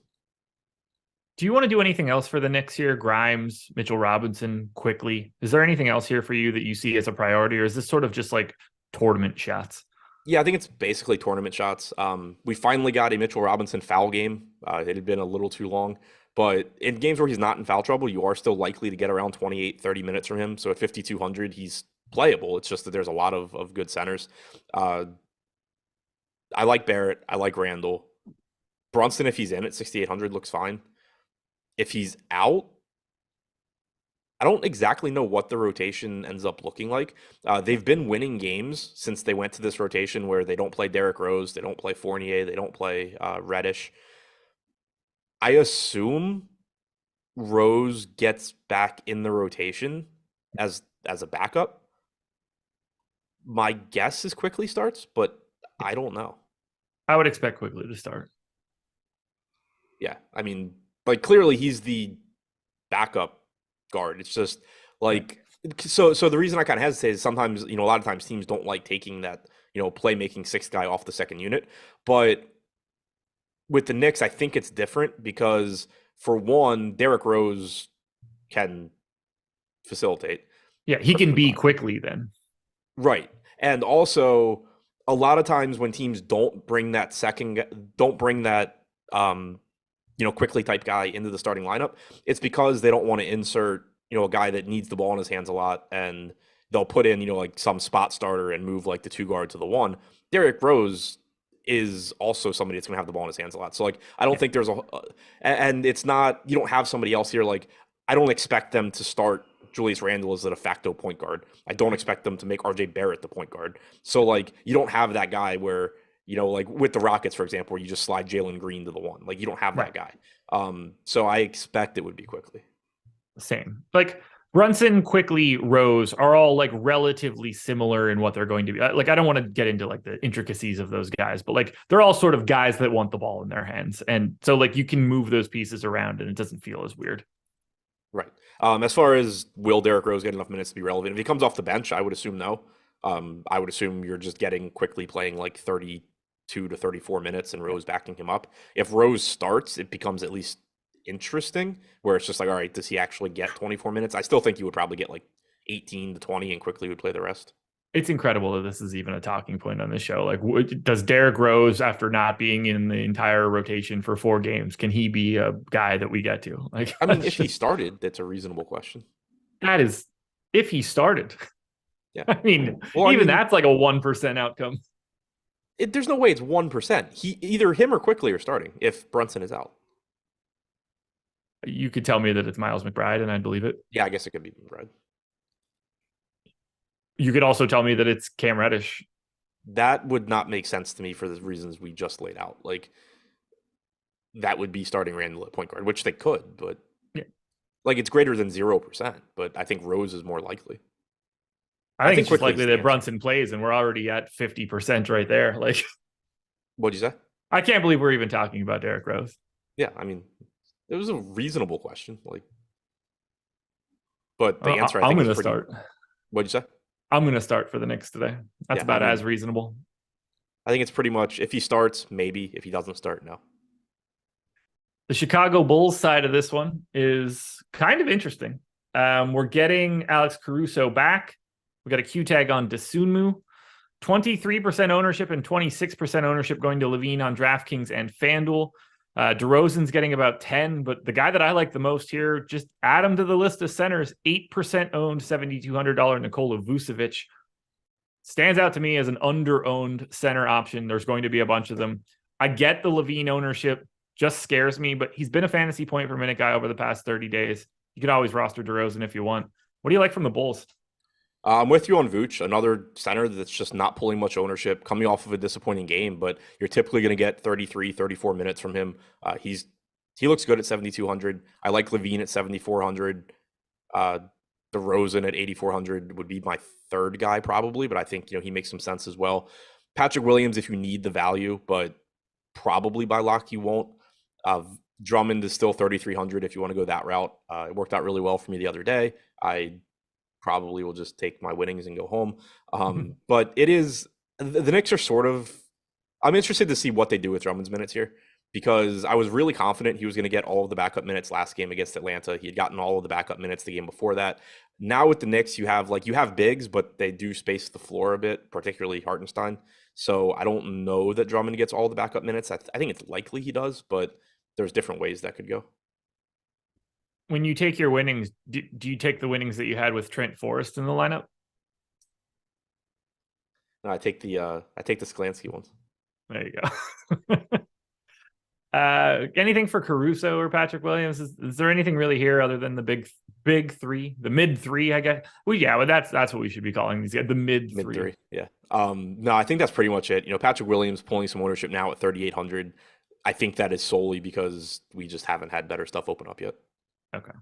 Do you want to do anything else for the Knicks here? Grimes, Mitchell Robinson, quickly. Is there anything else here for you that you see as a priority, or is this sort of just like tournament shots? Yeah, I think it's basically tournament shots. We finally got a Mitchell Robinson foul game. It had been a little too long, but in games where he's not in foul trouble, you are still likely to get around 28, 30 minutes from him. So at 5,200, he's playable. It's just that there's a lot of good centers. I like Barrett. I like Randall. Brunson, if he's in at 6,800, looks fine. If he's out, I don't exactly know what the rotation ends up looking like. They've been winning games since they went to this rotation where they don't play Derrick Rose, they don't play Fournier, they don't play Reddish. I assume Rose gets back in the rotation as a backup. My guess is Quickly starts, but I don't know. I would expect Quickly to start. Yeah, I mean, like clearly he's the backup guard. It's just like so the reason I kind of hesitate is sometimes, a lot of times teams don't like taking that, playmaking sixth guy off the second unit. But with the Knicks, I think it's different because for one, Derrick Rose can facilitate. Yeah, he can be Quickly then. Right. And also a lot of times when teams don't bring that Quickly type guy into the starting lineup, it's because they don't want to insert, a guy that needs the ball in his hands a lot, and they'll put in, like some spot starter and move like the 2 guard to the 1. Derrick Rose is also somebody that's going to have the ball in his hands a lot. So like, I don't think there's and it's not, you don't have somebody else here. Like, I don't expect them to start Julius Randle as the de facto point guard. I don't expect them to make RJ Barrett the point guard. So like, you don't have that guy where, like with the Rockets, for example, where you just slide Jalen Green to the 1. Like, you don't have that guy. So I expect it would be Quickly. Same. Like Brunson, Quickly, Rose are all like relatively similar in what they're going to be. Like, I don't want to get into like the intricacies of those guys, but like they're all sort of guys that want the ball in their hands. And so like you can move those pieces around and it doesn't feel as weird. Right. As far as will Derrick Rose get enough minutes to be relevant? If he comes off the bench, I would assume no. I would assume you're just getting Quickly playing like 32 to 34 minutes and Rose backing him up. If Rose starts, it becomes at least interesting, where it's just like, all right, does he actually get 24 minutes? I still think you would probably get like 18 to 20 and Quickly would play the rest. It's incredible that this is even a talking point on this show. Like, does Derrick Rose, after not being in the entire rotation for 4 games, can he be a guy that we get to? Like, I mean, if he started, that's a reasonable question. That is, if he started. Yeah. I mean, that's like a 1% outcome. There's no way it's 1%. Either him or Quickly are starting if Brunson is out. You could tell me that it's Miles McBride and I'd believe it. Yeah, I guess it could be McBride. You could also tell me that it's Cam Reddish. That would not make sense to me for the reasons we just laid out. Like, that would be starting Randall at point guard, which they could, but like it's greater than 0%. But I think Rose is more likely. I think it's just likely that Brunson plays, and we're already at 50% right there. Like, what'd you say? I can't believe we're even talking about Derrick Rose. Yeah, I mean, it was a reasonable question. Like, but the answer I think is pretty... start. What'd you say? I'm going to start for the Knicks today. That's about as reasonable. I think it's pretty much, if he starts, maybe. If he doesn't start, no. The Chicago Bulls side of this one is kind of interesting. We're getting Alex Caruso back. We got a Q tag on Dosunmu. 23% ownership and 26% ownership going to Levine on DraftKings and FanDuel. DeRozan's getting about 10, but the guy that I like the most here, just add him to the list of centers, 8% owned, $7,200 Nikola Vucevic. Stands out to me as an under-owned center option. There's going to be a bunch of them. I get the Levine ownership, just scares me, but he's been a fantasy point per minute guy over the past 30 days. You could always roster DeRozan if you want. What do you like from the Bulls? I'm with you on Vooch, another center that's just not pulling much ownership, coming off of a disappointing game, but you're typically going to get 33, 34 minutes from him. He looks good at 7,200. I like Levine at 7,400. DeRozan at 8,400 would be my third guy probably, but I think, he makes some sense as well. Patrick Williams, if you need the value, but probably by lock you won't. Drummond is still 3,300 if you want to go that route. It worked out really well for me the other day. I probably will just take my winnings and go home. But it is, the Knicks are sort of, I'm interested to see what they do with Drummond's minutes here, because I was really confident he was going to get all of the backup minutes last game against Atlanta. He had gotten all of the backup minutes the game before that. Now with the Knicks, you have bigs, but they do space the floor a bit, particularly Hartenstein. So I don't know that Drummond gets all the backup minutes. I think it's likely he does, but there's different ways that could go. When you take your winnings, do you take the winnings that you had with Trent Forrest in the lineup? No, I take the Sklansky ones. There you go. Anything for Caruso or Patrick Williams? Is there anything really here other than the big three, the mid three, I guess? Well, yeah, but that's what we should be calling these guys, the mid three. Yeah. No, I think that's pretty much it. Patrick Williams pulling some ownership now at 3,800. I think that is solely because we just haven't had better stuff open up yet. Okay.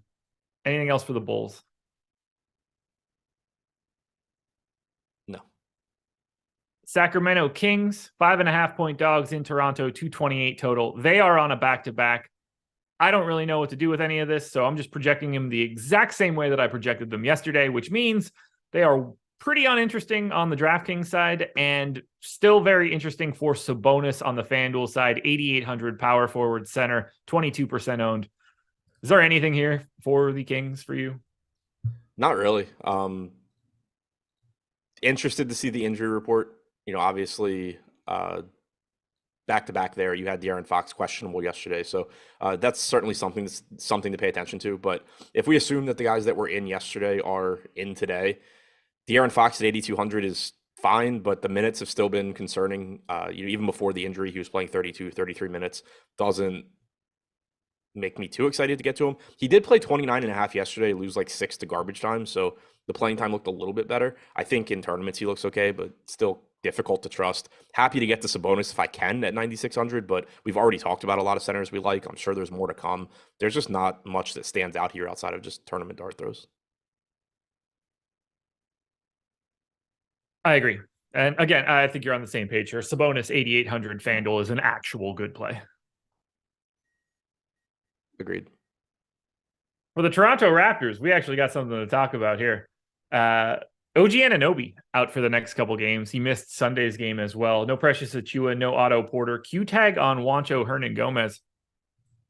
Anything else for the Bulls? No. Sacramento Kings, 5.5-point dogs in Toronto, 228 total. They are on a back-to-back. I don't really know what to do with any of this, so I'm just projecting them the exact same way that I projected them yesterday, which means they are pretty uninteresting on the DraftKings side and still very interesting for Sabonis on the FanDuel side. 8,800 power forward center, 22% owned. Is there anything here for the Kings for you? Not really. Interested to see the injury report. Obviously, back-to-back there, you had De'Aaron Fox questionable yesterday. So that's certainly something to pay attention to. But if we assume that the guys that were in yesterday are in today, De'Aaron Fox at 8,200 is fine, but the minutes have still been concerning. Even before the injury, he was playing 32, 33 minutes. Doesn't make me too excited to get to him. He did play 29 and a half yesterday, lose like 6 to garbage time. So the playing time looked a little bit better. I think in tournaments he looks okay, but still difficult to trust. Happy to get to Sabonis if I can at 9,600, but we've already talked about a lot of centers we like. I'm sure there's more to come. There's just not much that stands out here outside of just tournament dart throws. I agree. And again, I think you're on the same page here. Sabonis 8,800 FanDuel is an actual good play. Agreed. For the Toronto Raptors, we actually got something to talk about here. OG Anunoby out for the next couple games. He missed Sunday's game as well. No Precious Achiuwa, no Otto Porter. Q tag on Juancho Hernan-Gomez.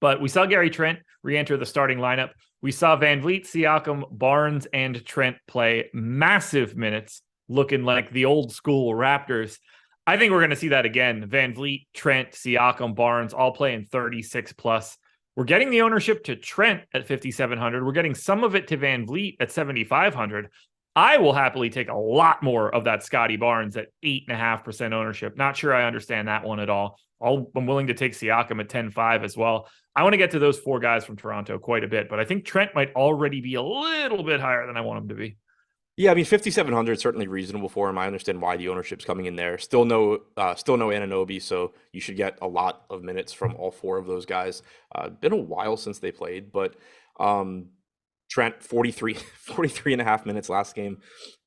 But we saw Gary Trent re-enter the starting lineup. We saw Van Vliet, Siakam, Barnes, and Trent play massive minutes, looking like the old school Raptors. I think we're going to see that again. Van Vliet, Trent, Siakam, Barnes all playing 36 plus. We're getting the ownership to Trent at 5,700. We're getting some of it to Van Vliet at 7,500. I will happily take a lot more of that Scotty Barnes at 8.5% ownership. Not sure I understand that one at all. I'm willing to take Siakam at 10.5 as well. I want to get to those 4 guys from Toronto quite a bit, but I think Trent might already be a little bit higher than I want him to be. Yeah, I mean, 5,700 is certainly reasonable for him. I understand why the ownership's coming in there. Still no Anunoby, so you should get a lot of minutes from all 4 of those guys. Been a while since they played, but Trent 43 and a half minutes last game.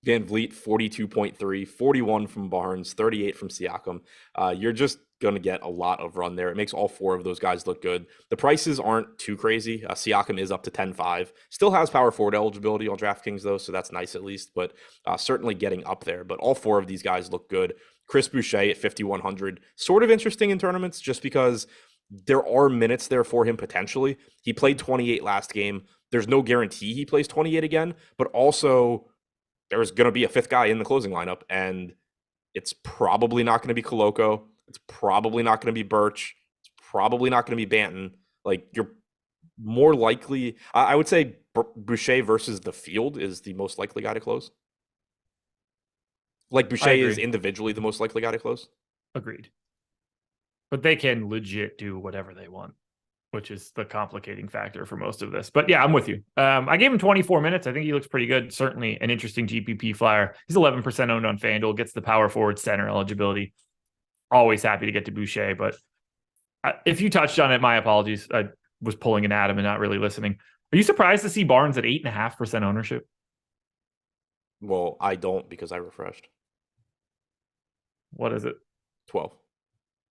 Van Vliet 42.3, 41 from Barnes, 38 from Siakam. You're just going to get a lot of run there. It makes all 4 of those guys look good. The prices aren't too crazy. Siakam is up to 10.5. Still has power forward eligibility on DraftKings though, so that's nice at least, but certainly getting up there. But all 4 of these guys look good. Chris Boucher at 5,100. Sort of interesting in tournaments just because there are minutes there for him potentially. He played 28 last game. There's no guarantee he plays 28 again, but also there's going to be a 5th guy in the closing lineup, and it's probably not going to be Koloko. It's probably not going to be Birch. It's probably not going to be Banton. Like, you're more likely, I would say Boucher versus the field is the most likely guy to close. Like, Boucher is individually the most likely guy to close. Agreed. But they can legit do whatever they want, which is the complicating factor for most of this. But yeah, I'm with you. I gave him 24 minutes. I think he looks pretty good. Certainly an interesting GPP flyer. He's 11% owned on FanDuel, gets the power forward center eligibility. Always happy to get to Boucher, but if you touched on it, my apologies. I was pulling an Adam and not really listening. Are you surprised to see Barnes at 8.5% ownership? Well, I don't, because I refreshed. What is it? 12.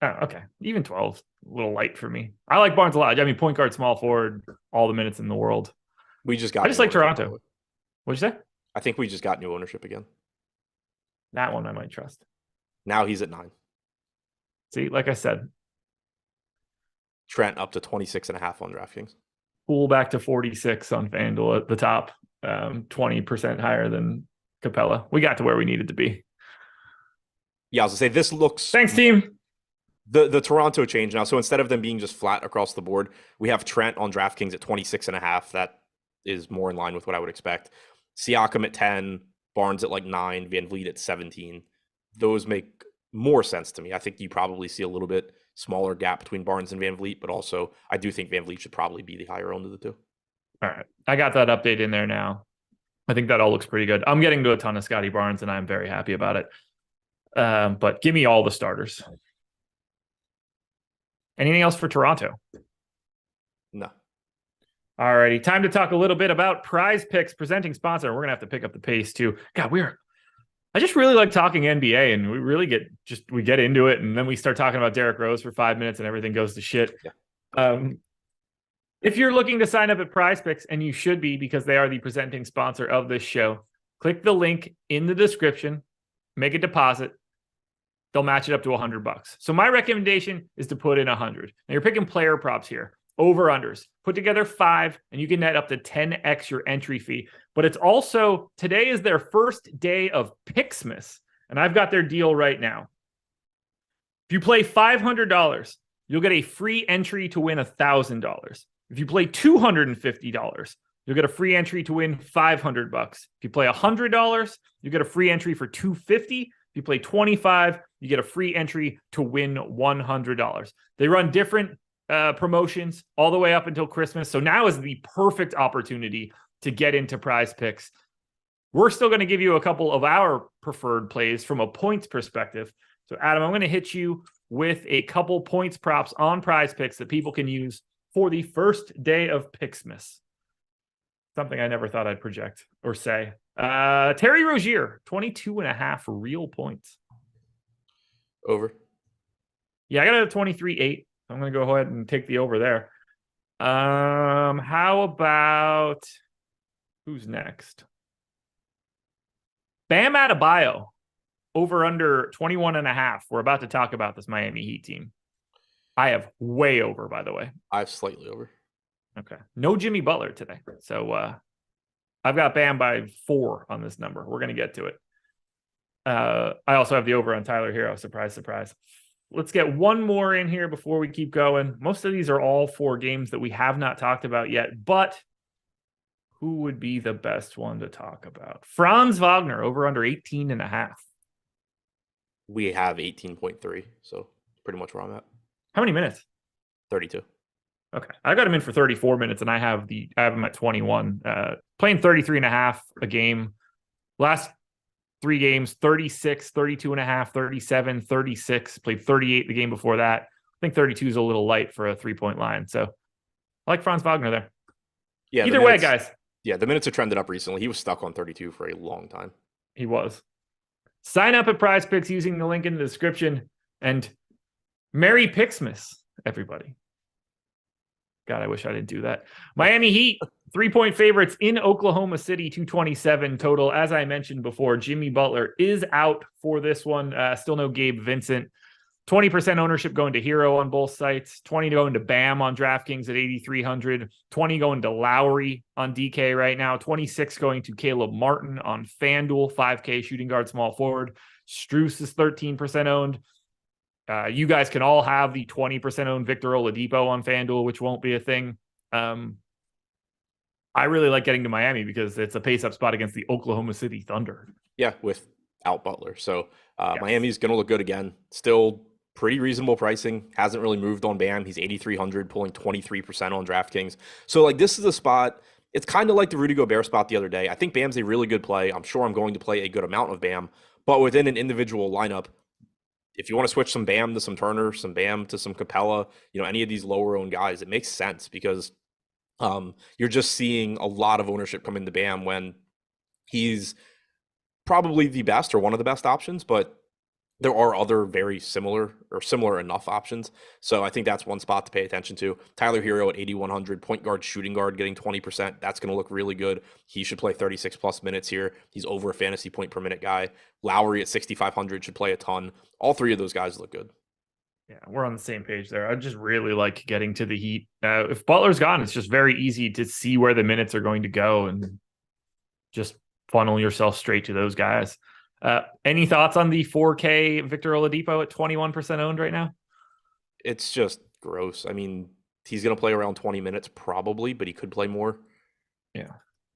Oh, okay. Even 12's a little light for me. I like Barnes a lot. I mean, point guard, small forward, all the minutes in the world. We just got I just like Toronto. What'd you say? I think we just got new ownership again. That one I might trust. Now he's at 9. See, like I said, Trent up to 26.5 on DraftKings. Pool back to 46 on FanDuel at the top, 20% higher than Capella. We got to where we needed to be. Yeah, I was gonna say this looks. Thanks, team. The Toronto change now. So instead of them being just flat across the board, we have Trent on DraftKings at 26.5. That is more in line with what I would expect. Siakam at 10, Barnes at like 9, Van Vliet at 17. Those make more sense to me. I think you probably see a little bit smaller gap between Barnes and Van Vliet, but also I do think Van Vliet should probably be the higher owned of the two. All right. I got that update in there now. I think that all looks pretty good. I'm getting to a ton of Scotty Barnes, and I'm very happy about it. But give me all the starters. Anything else for Toronto? No. All righty. Time to talk a little bit about PrizePicks, presenting sponsor. We're going to have to pick up the pace too. God, I just really like talking NBA, and we really get into it, and then we start talking about Derrick Rose for 5 minutes and everything goes to shit. Yeah. If you're looking to sign up at PrizePicks, and you should be because they are the presenting sponsor of this show, click the link in the description, make a deposit. They'll match it up to $100. So my recommendation is to put in 100. Now you're picking player props here, over unders. Put together 5, and you can net up to 10x your entry fee. But it's also, today is their first day of Picksmas, and I've got their deal right now. If you play $500, you'll get a free entry to win $1,000. If you play $250, you'll get a free entry to win $500. If you play $100, you get a free entry for $250. If you play 25, you get a free entry to win $100. They run different promotions all the way up until Christmas. So now is the perfect opportunity to get into PrizePicks. We're still going to give you a couple of our preferred plays from a points perspective. So Adam, I'm going to hit you with a couple points props on PrizePicks that people can use for the first day of Picksmas. Something I never thought I'd project or say. Terry Rozier, 22.5 real points. Over. Yeah, I got it at 23.8. I'm going to go ahead and take the over there. How about who's next? Bam Adebayo, over under 21.5. We're about to talk about this Miami Heat team. I have way over, by the way. I have slightly over. Okay. No Jimmy Butler today. So I've got Bam by 4 on this number. We're going to get to it. I also have the over on Tyler Hero. Surprise, surprise. Let's get one more in here before we keep going. Most of these are all 4 games that we have not talked about yet, but who would be the best one to talk about? Franz Wagner, over under 18.5. We have 18.3, so pretty much where I'm at. How many minutes? 32. Okay. I got him in for 34 minutes, and I have him at 21. Playing 33.5 a game. Last 3 games, 36, 32.5, 37, 36. Played 38 the game before that. I think 32 is a little light for a 3-point line. So I like Franz Wagner there. Yeah. Either way, guys. Yeah, the minutes have trended up recently. He was stuck on 32 for a long time. He was. Sign up at PrizePicks using the link in the description, and Merry Picksmas, everybody. God, I wish I didn't do that. Miami Heat, 3-point favorites in Oklahoma City, 227 total. As I mentioned before, Jimmy Butler is out for this one. Still no Gabe Vincent. 20% ownership going to Hero on both sites. 20 going to Bam on DraftKings at 8,300. 20 going to Lowry on DK right now. 26 going to Caleb Martin on FanDuel. 5K shooting guard, small forward. Strus is 13% owned. You guys can all have the 20% owned Victor Oladipo on FanDuel, which won't be a thing. I really like getting to Miami because it's a pace-up spot against the Oklahoma City Thunder. Yeah, without Butler. So Yes. Miami's going to look good again. Still pretty reasonable pricing. Hasn't really moved on Bam. He's 8,300, pulling 23% on DraftKings. So, like, this is a spot. It's kind of like the Rudy Gobert spot the other day. I think Bam's a really good play. I'm sure I'm going to play a good amount of Bam. But within an individual lineup, if you want to switch some Bam to some Turner, some Bam to some Capella, any of these lower owned guys, it makes sense because you're just seeing a lot of ownership come into Bam when he's probably the best or one of the best options, but there are other very similar or similar enough options. So I think that's one spot to pay attention to. Tyler Hero at 8,100, point guard, shooting guard, getting 20%. That's going to look really good. He should play 36 plus minutes here. He's over a fantasy point per minute guy. Lowry at 6,500 should play a ton. All three of those guys look good. Yeah, we're on the same page there. I just really like getting to the Heat. If Butler's gone, it's just very easy to see where the minutes are going to go and just funnel yourself straight to those guys. Any thoughts on the 4K Victor Oladipo at 21% owned right now? It's just gross. I mean, he's going to play around 20 minutes probably, but he could play more. Yeah.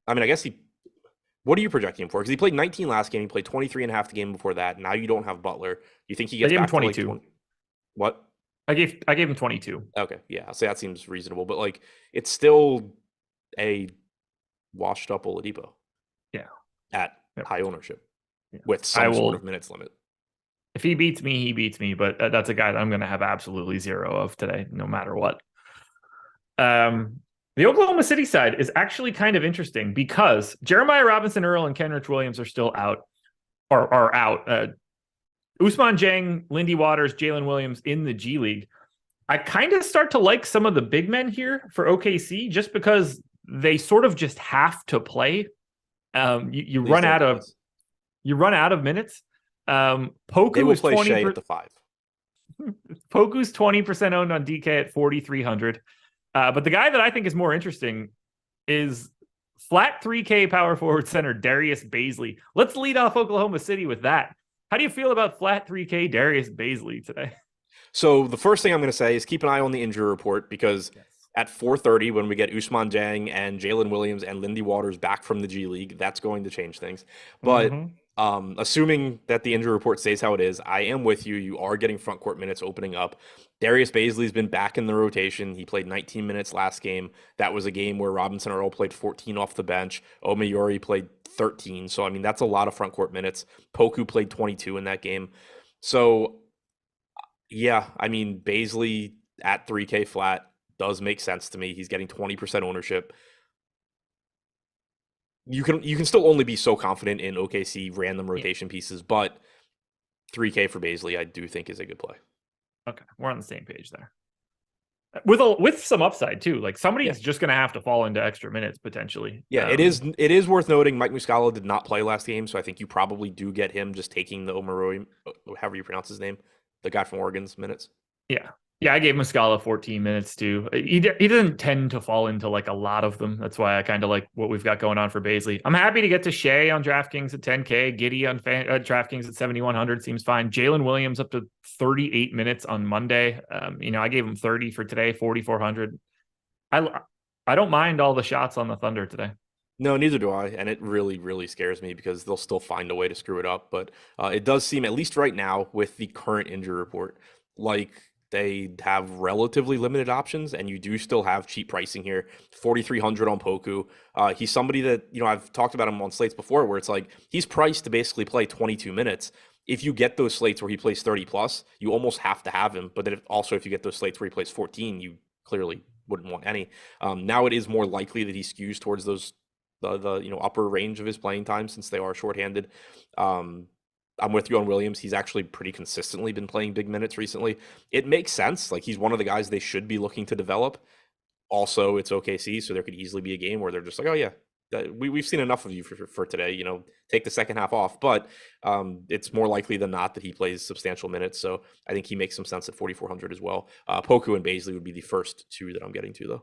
I mean, I guess what are you projecting him for? Because he played 19 last game. He played 23 and a half the game before that. Now you don't have Butler. You think he gets back 22. to like 20? What? I gave him 22. Okay, yeah, so that seems reasonable, but like it's still a washed up Oladipo. Yeah, at high ownership yeah. With some sort of minutes limit. If he beats me, he beats me, but that's a guy that I'm going to have absolutely zero of today, no matter what. The Oklahoma City side is actually kind of interesting because Jeremiah Robinson Earl and Kenrich Williams are still out, are out. Ousmane Dieng, Lindy Waters, Jalen Williams in the G League. I kind of start to like some of the big men here for OKC just because they sort of just have to play. You run out of minutes. Poku they will is play Shea at the 5. Poku's 20% owned on DK at 4,300. But the guy that I think is more interesting is flat 3K power forward center Darius Bazley. Let's lead off Oklahoma City with that. How do you feel about flat 3K Darius Bazley today? So the first thing I'm going to say is keep an eye on the injury report because at 4:30, when we get Ousmane Dieng and Jalen Williams and Lindy Waters back from the G League, that's going to change things. But assuming that the injury report stays how it is, I am with you. You are getting front court minutes opening up. Darius Bazley's been back in the rotation. He played 19 minutes last game. That was a game where Robinson Earl played 14 off the bench. Omayori played 13. So, I mean, that's a lot of front court minutes. Poku played 22 in that game. So, yeah, I mean, Bazley at 3K flat does make sense to me. He's getting 20% ownership. You can still only be so confident in OKC random rotation pieces, but 3K for Bazley, I do think is a good play. Okay, we're on the same page there. With some upside too, like somebody's just going to have to fall into extra minutes potentially. Yeah, it is worth noting. Mike Muscala did not play last game, so I think you probably do get him just taking the Omaroi, however you pronounce his name, the guy from Oregon's minutes. Yeah, I gave Muscala 14 minutes too. He doesn't tend to fall into like a lot of them. That's why I kind of like what we've got going on for Bazley. I'm happy to get to Shea on DraftKings at 10K, Giddy on DraftKings at 7,100 seems fine. Jalen Williams up to 38 minutes on Monday. I gave him 30 for today, 4,400. I don't mind all the shots on the Thunder today. No, neither do I, and it really, really scares me because they'll still find a way to screw it up. But it does seem, at least right now, with the current injury report, like they have relatively limited options, and you do still have cheap pricing here. 4,300 on Poku. He's somebody that, I've talked about him on slates before, where it's like he's priced to basically play 22 minutes. If you get those slates where he plays 30 plus, you almost have to have him. But then also, if you get those slates where he plays 14, you clearly wouldn't want any. Now it is more likely that he skews towards those the upper range of his playing time since they are shorthanded. I'm with you on Williams. He's actually pretty consistently been playing big minutes recently. It makes sense. Like, he's one of the guys they should be looking to develop. Also, it's OKC, so there could easily be a game where they're just like, oh yeah, we've seen enough of you for today. Take the second half off. But it's more likely than not that he plays substantial minutes. So I think he makes some sense at 4,400 as well. Poku and Bazley would be the first two that I'm getting to, though.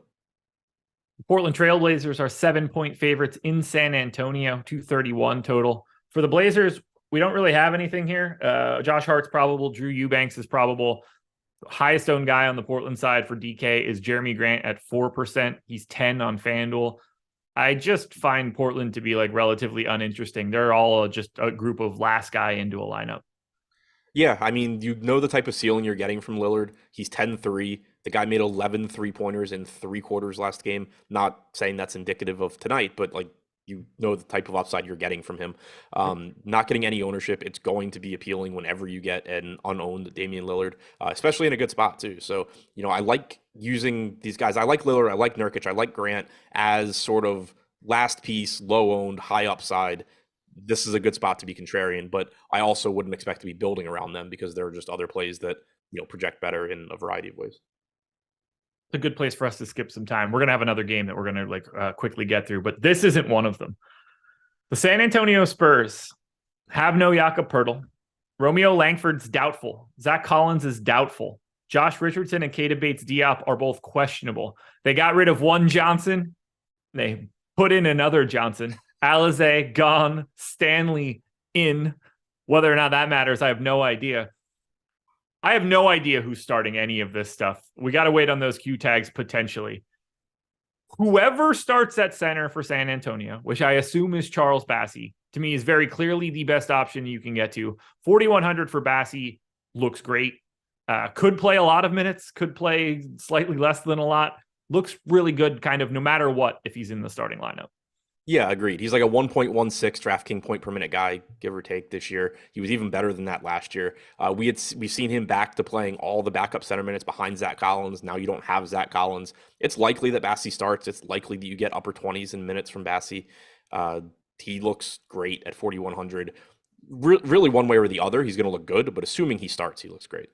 Portland Trailblazers are 7-point favorites in San Antonio, 231 total. For the Blazers, we don't really have anything here. Josh Hart's probable. Drew Eubanks is probable. The highest owned guy on the Portland side for DK is Jeremy Grant at 4%. He's 10 on FanDuel. I just find Portland to be like relatively uninteresting. They're all just a group of last guy into a lineup. Yeah, I mean, the type of ceiling you're getting from Lillard. He's 10-3. The guy made 11 3-pointers in 3 quarters last game. Not saying that's indicative of tonight, but like, the type of upside you're getting from him. Not getting any ownership, it's going to be appealing whenever you get an unowned Damian Lillard, especially in a good spot too. So, I like using these guys. I like Lillard, I like Nurkic, I like Grant as sort of last piece, low owned, high upside this is a good spot to be contrarian, but I also wouldn't expect to be building around them because there are just other plays that, project better in a variety of ways. It's a good place for us to skip some time. We're going to have another game that we're going to quickly get through, but this isn't one of them. The San Antonio Spurs have no Jakob Poeltl. Romeo Langford's doubtful. Zach Collins is doubtful. Josh Richardson and Keita Bates-Diop are both questionable. They got rid of one Johnson. They put in another Johnson. Alize gone. Stanley in. Whether or not that matters, I have no idea. I have no idea who's starting any of this stuff. We got to wait on those Q tags potentially. Whoever starts at center for San Antonio, which I assume is Charles Bassey, to me is very clearly the best option you can get to. 4,100 for Bassey looks great. Could play a lot of minutes, could play slightly less than a lot. Looks really good kind of no matter what if he's in the starting lineup. Yeah, agreed. He's like a 1.16 DraftKings point per minute guy, give or take, this year. He was even better than that last year. We've seen him back to playing all the backup center minutes behind Zach Collins. Now you don't have Zach Collins. It's likely that Bassey starts. It's likely that you get upper 20s in minutes from Bassey. He looks great at 4,100. Really, one way or the other, he's going to look good. But assuming he starts, he looks great.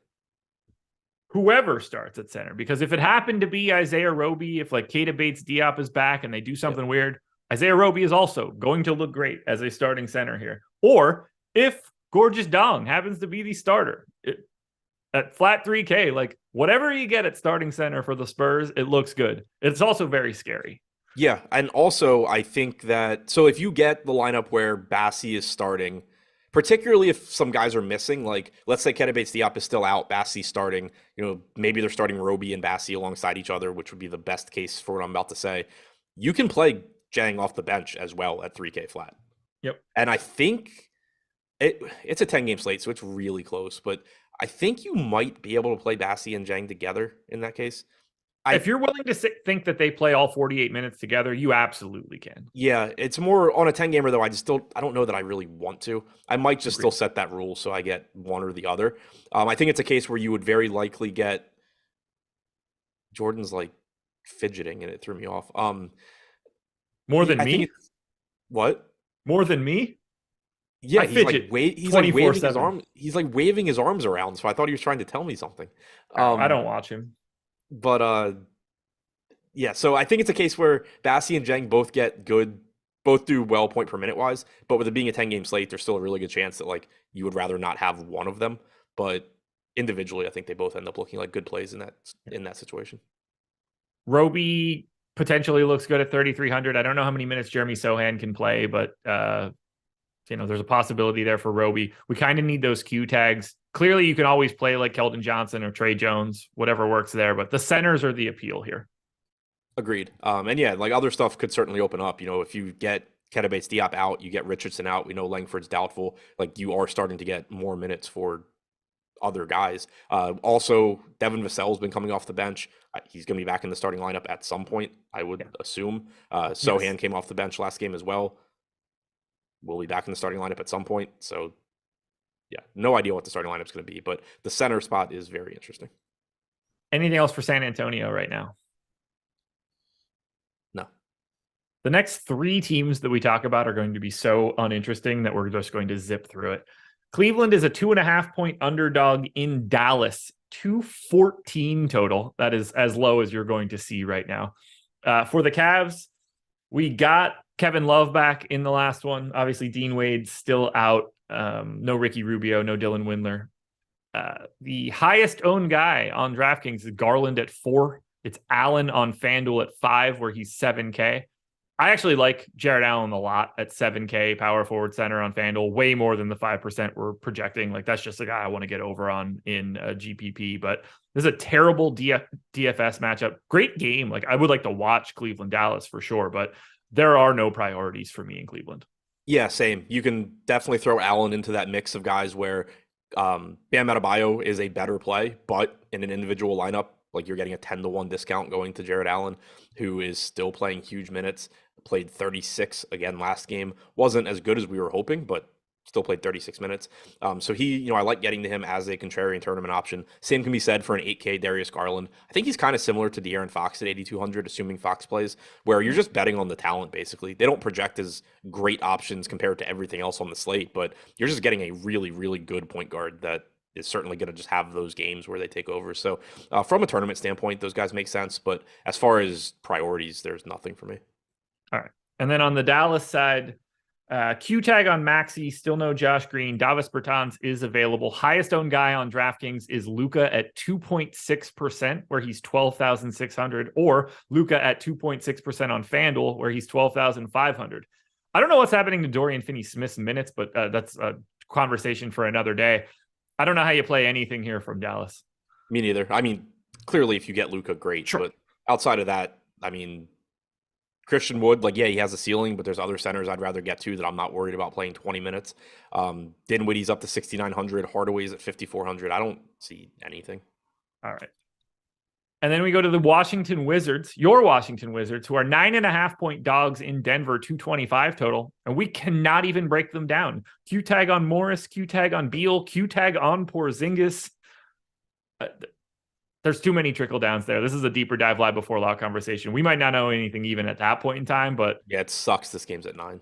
Whoever starts at center, because if it happened to be Isaiah Roby, if like Keita Bates-Diop is back and they do something weird, Isaiah Roby is also going to look great as a starting center here. Or if Gorgeous Dong happens to be the starter at flat 3K, like whatever you get at starting center for the Spurs, it looks good. It's also very scary. Yeah, and also I think that, so if you get the lineup where Bassey is starting, particularly if some guys are missing, like let's say Keita Bates-Diop is still out, Bassey starting, maybe they're starting Roby and Bassey alongside each other, which would be the best case for what I'm about to say. You can play Jang off the bench as well at 3K flat. Yep. And I think it's a 10-game slate, so it's really close, but I think you might be able to play Bassey and Jang together in that case. If you're willing to think that they play all 48 minutes together, you absolutely can. Yeah, it's more on a 10-gamer, though. I don't know that I really want to. I might just still set that rule so I get one or the other. I think it's a case where you would very likely get Jordan's like fidgeting, and it threw me off. More than me? What? More than me? Yeah, he's like waving his arms. He's like waving his arms around. So I thought he was trying to tell me something. I don't watch him. But yeah. So I think it's a case where Bassey and Jang both do well point per minute wise. But with it being a 10-game slate, there's still a really good chance that like you would rather not have one of them. But individually, I think they both end up looking like good plays in that situation. Roby potentially looks good at 3,300. I don't know how many minutes Jeremy Sohan can play, but there's a possibility there for Roby. We kind of need those Q tags. Clearly, you can always play like Keldon Johnson or Trey Jones, whatever works there, but the centers are the appeal here. Agreed. And yeah, like other stuff could certainly open up. If you get Keita Bates-Diop out, you get Richardson out. We know Langford's doubtful. Like you are starting to get more minutes for other guys. Also, Devin Vassell's been coming off the bench. He's going to be back in the starting lineup at some point, I would assume. Sohan came off the bench last game as well. Will be back in the starting lineup at some point. So, yeah, no idea what the starting lineup's going to be, but the center spot is very interesting. Anything else for San Antonio right now? No. The next three teams that we talk about are going to be so uninteresting that we're just going to zip through it. Cleveland is a 2.5-point underdog in Dallas, 214 total. That is as low as you're going to see right now. For the Cavs, we got Kevin Love back in the last one. Obviously, Dean Wade's still out. No Ricky Rubio, no Dylan Windler. The highest owned guy on DraftKings is Garland at 4. It's Allen on FanDuel at 5, where he's 7K. I actually like Jared Allen a lot at 7K power forward center on FanDuel, way more than the 5% we're projecting. Like that's just a guy I want to get over on in GPP, but this is a terrible DFS matchup. Great game. Like I would like to watch Cleveland Dallas for sure, but there are no priorities for me in Cleveland. Yeah, same. You can definitely throw Allen into that mix of guys where Bam Adebayo is a better play, but in an individual lineup, like you're getting a 10-1 discount going to Jared Allen, who is still playing huge minutes, played 36 again last game. Wasn't as good as we were hoping, but still played 36 minutes. So he, I like getting to him as a contrarian tournament option. Same can be said for an 8K Darius Garland. I think he's kind of similar to De'Aaron Fox at 8,200, assuming Fox plays, where you're just betting on the talent, basically. They don't project as great options compared to everything else on the slate, but you're just getting a really, really good point guard that is certainly going to just have those games where they take over. So from a tournament standpoint, those guys make sense. But as far as priorities, there's nothing for me. All right. And then on the Dallas side, Q tag on Maxey, still no Josh Green. Davis Bertans is available. Highest owned guy on DraftKings is Luka at 2.6%, where he's 12,600, or Luka at 2.6% on FanDuel, where he's 12,500. I don't know what's happening to Dorian Finney-Smith's minutes, but that's a conversation for another day. I don't know how you play anything here from Dallas. Me neither. I mean, clearly if you get Luka, great. Sure. But outside of that, I mean, Christian Wood, he has a ceiling, but there's other centers I'd rather get to that I'm not worried about playing 20 minutes. Dinwiddie's up to 6,900. Hardaway's at 5,400. I don't see anything. All right. And then we go to the Washington Wizards, your Washington Wizards, who are 9.5-point dogs in Denver, 225 total. And we cannot even break them down. Q tag on Morris, Q tag on Beal, Q tag on Porzingis. There's too many trickle downs there. This is a deeper dive live before lock conversation. We might not know anything even at that point in time, but yeah, it sucks. This game's at 9.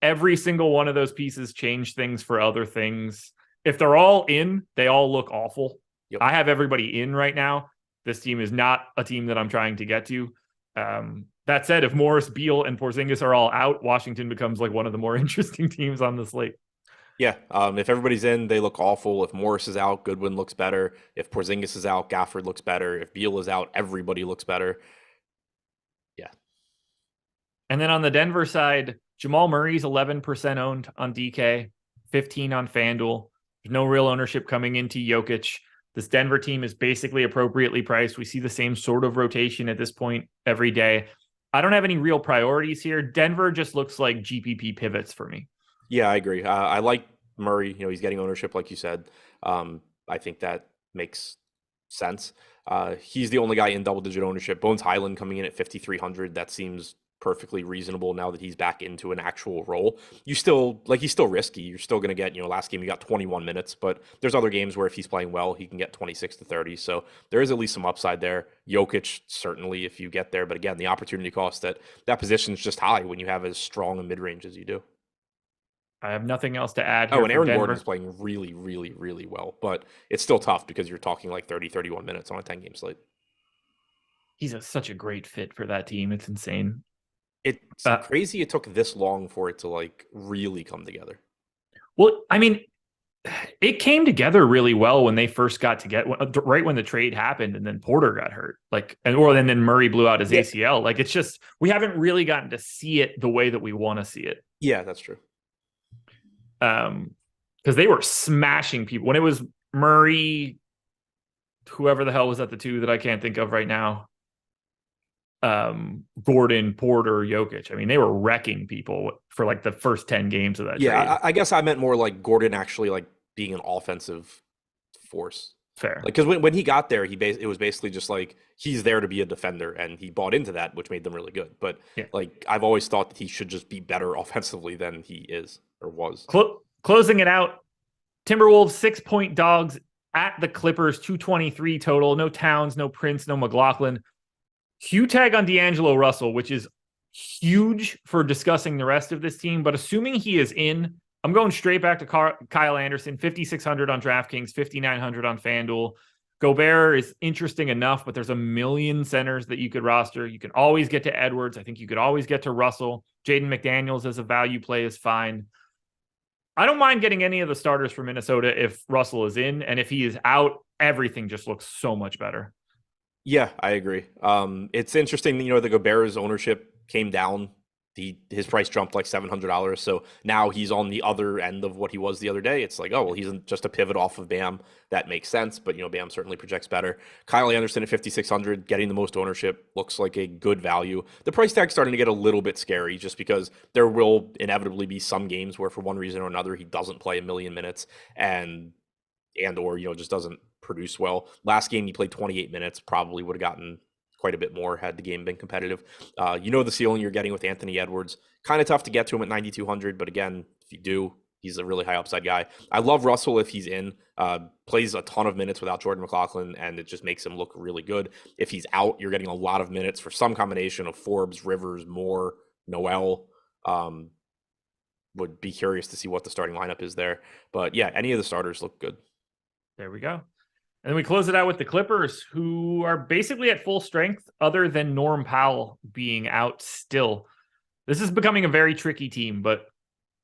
Every single one of those pieces change things for other things. If they're all in, they all look awful. Yep. I have everybody in right now. This team is not a team that I'm trying to get to. That said, if Morris, Beal, and Porzingis are all out, Washington becomes one of the more interesting teams on the slate. Yeah, if everybody's in, they look awful. If Morris is out, Goodwin looks better. If Porzingis is out, Gafford looks better. If Beal is out, everybody looks better. Yeah. And then on the Denver side, Jamal Murray's 11% owned on DK, 15 on FanDuel. There's no real ownership coming into Jokic. This Denver team is basically appropriately priced. We see the same sort of rotation at this point every day. I don't have any real priorities here. Denver just looks like GPP pivots for me. Yeah, I agree. I like Murray. He's getting ownership, like you said. I think that makes sense. He's the only guy in double-digit ownership. Bones Highland coming in at 5,300. That seems perfectly reasonable now that he's back into an actual role. He's still risky. You're still going to get, last game you got 21 minutes, but there's other games where if he's playing well, he can get 26 to 30. So there is at least some upside there. Jokic, certainly, if you get there. But again, the opportunity cost that position is just high when you have as strong a mid-range as you do. I have nothing else to add here. Oh, and Aaron Gordon is playing really, really, really well, but it's still tough because you're talking 30, 31 minutes on a 10-game slate. He's such a great fit for that team. It's insane. It's crazy it took this long for it to really come together. Well, I mean, it came together really well when they first got together, right when the trade happened, and then Porter got hurt, and then Murray blew out his ACL. It's just, we haven't really gotten to see it the way that we want to see it. Yeah, that's true. Because they were smashing people when it was Murray, whoever the hell was at the two that I can't think of right now. Gordon, Porter, Jokic. I mean, they were wrecking people for the first 10 games of that trade. I guess I meant more Gordon actually being an offensive force. Fair. Because when he got there, it was basically just he's there to be a defender, and he bought into that, which made them really good. But I've always thought that he should just be better offensively than he is or was. Closing it out, Timberwolves 6-point dogs at the Clippers, 223 total. No Towns, no Prince, no McLaughlin. Q tag on D'Angelo Russell, which is huge for discussing the rest of this team. But assuming he is in, I'm going straight back to Kyle Anderson, 5,600 on DraftKings, 5,900 on FanDuel. Gobert is interesting enough, but there's a million centers that you could roster. You can always get to Edwards. I think you could always get to Russell. Jaden McDaniels as a value play is fine. I don't mind getting any of the starters for Minnesota if Russell is in, and if he is out, everything just looks so much better. Yeah, I agree. It's interesting, the Gobert's ownership came down. His price jumped $700. So now he's on the other end of what he was the other day. It's he's just a pivot off of Bam. That makes sense. But, Bam certainly projects better. Kyle Anderson at 5,600, getting the most ownership, looks like a good value. The price tag's starting to get a little bit scary just because there will inevitably be some games where for one reason or another, he doesn't play a million minutes or just doesn't produce well. Last game, he played 28 minutes, probably would have gotten quite a bit more had the game been competitive. The ceiling you're getting with Anthony Edwards, kind of tough to get to him at 9,200, but again, if you do, He's a really high upside guy. I love Russell if he's in. Plays a ton of minutes without Jordan McLaughlin, and it just makes him look really good. If he's out, you're getting a lot of minutes for some combination of Forbes, Rivers, Moore, Noel. Would be curious to see what the starting lineup is there. But yeah, any of the starters look good. There we go. And then we close it out with the Clippers, who are basically at full strength other than Norm Powell being out still. This is becoming a very tricky team, but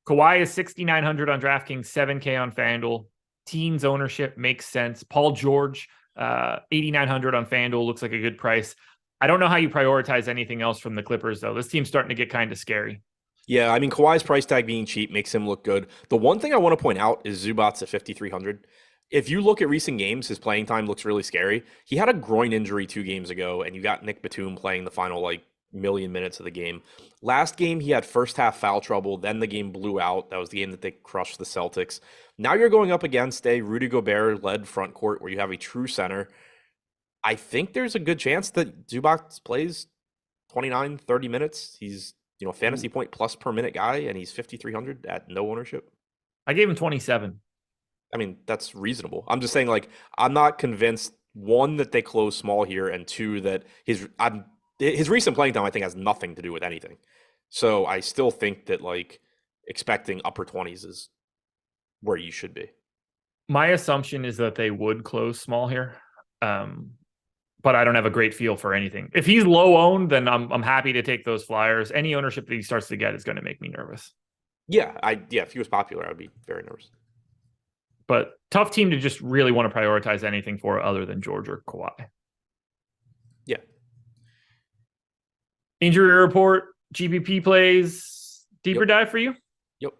Kawhi is 6,900 on DraftKings, 7K on FanDuel. Teens ownership makes sense. Paul George, 8,900 on FanDuel, looks like a good price. I don't know how you prioritize anything else from the Clippers, though. This team's starting to get kind of scary. Yeah, I mean, Kawhi's price tag being cheap makes him look good. The one thing I want to point out is Zubac's at 5,300. If you look at recent games, his playing time looks really scary. He had a groin injury 2 games ago, and you got Nick Batum playing the final, million minutes of the game. Last game, he had first half foul trouble. Then the game blew out. That was the game that they crushed the Celtics. Now you're going up against a Rudy Gobert-led front court where you have a true center. I think there's a good chance that Zubac plays 29, 30 minutes. He's fantasy point plus per minute guy, and he's 5,300 at no ownership. I gave him 27. I mean, that's reasonable. I'm just saying, I'm not convinced, one, that they close small here, and two, that his recent playing time, I think, has nothing to do with anything. So I still think that, expecting upper 20s is where you should be. My assumption is that they would close small here. But I don't have a great feel for anything. If he's low owned, then I'm happy to take those flyers. Any ownership that he starts to get is going to make me nervous. Yeah, if he was popular, I would be very nervous. But tough team to just really want to prioritize anything for other than George or Kawhi. Yeah. Injury report, GPP plays, deeper dive for you? Yep.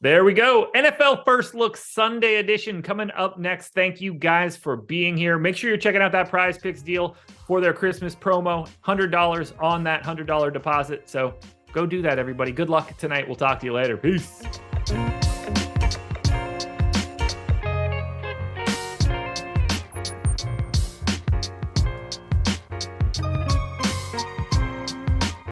There we go. NFL First Look Sunday edition coming up next. Thank you guys for being here. Make sure you're checking out that PrizePicks deal for their Christmas promo. $100 on that $100 deposit. So go do that, everybody. Good luck tonight. We'll talk to you later. Peace.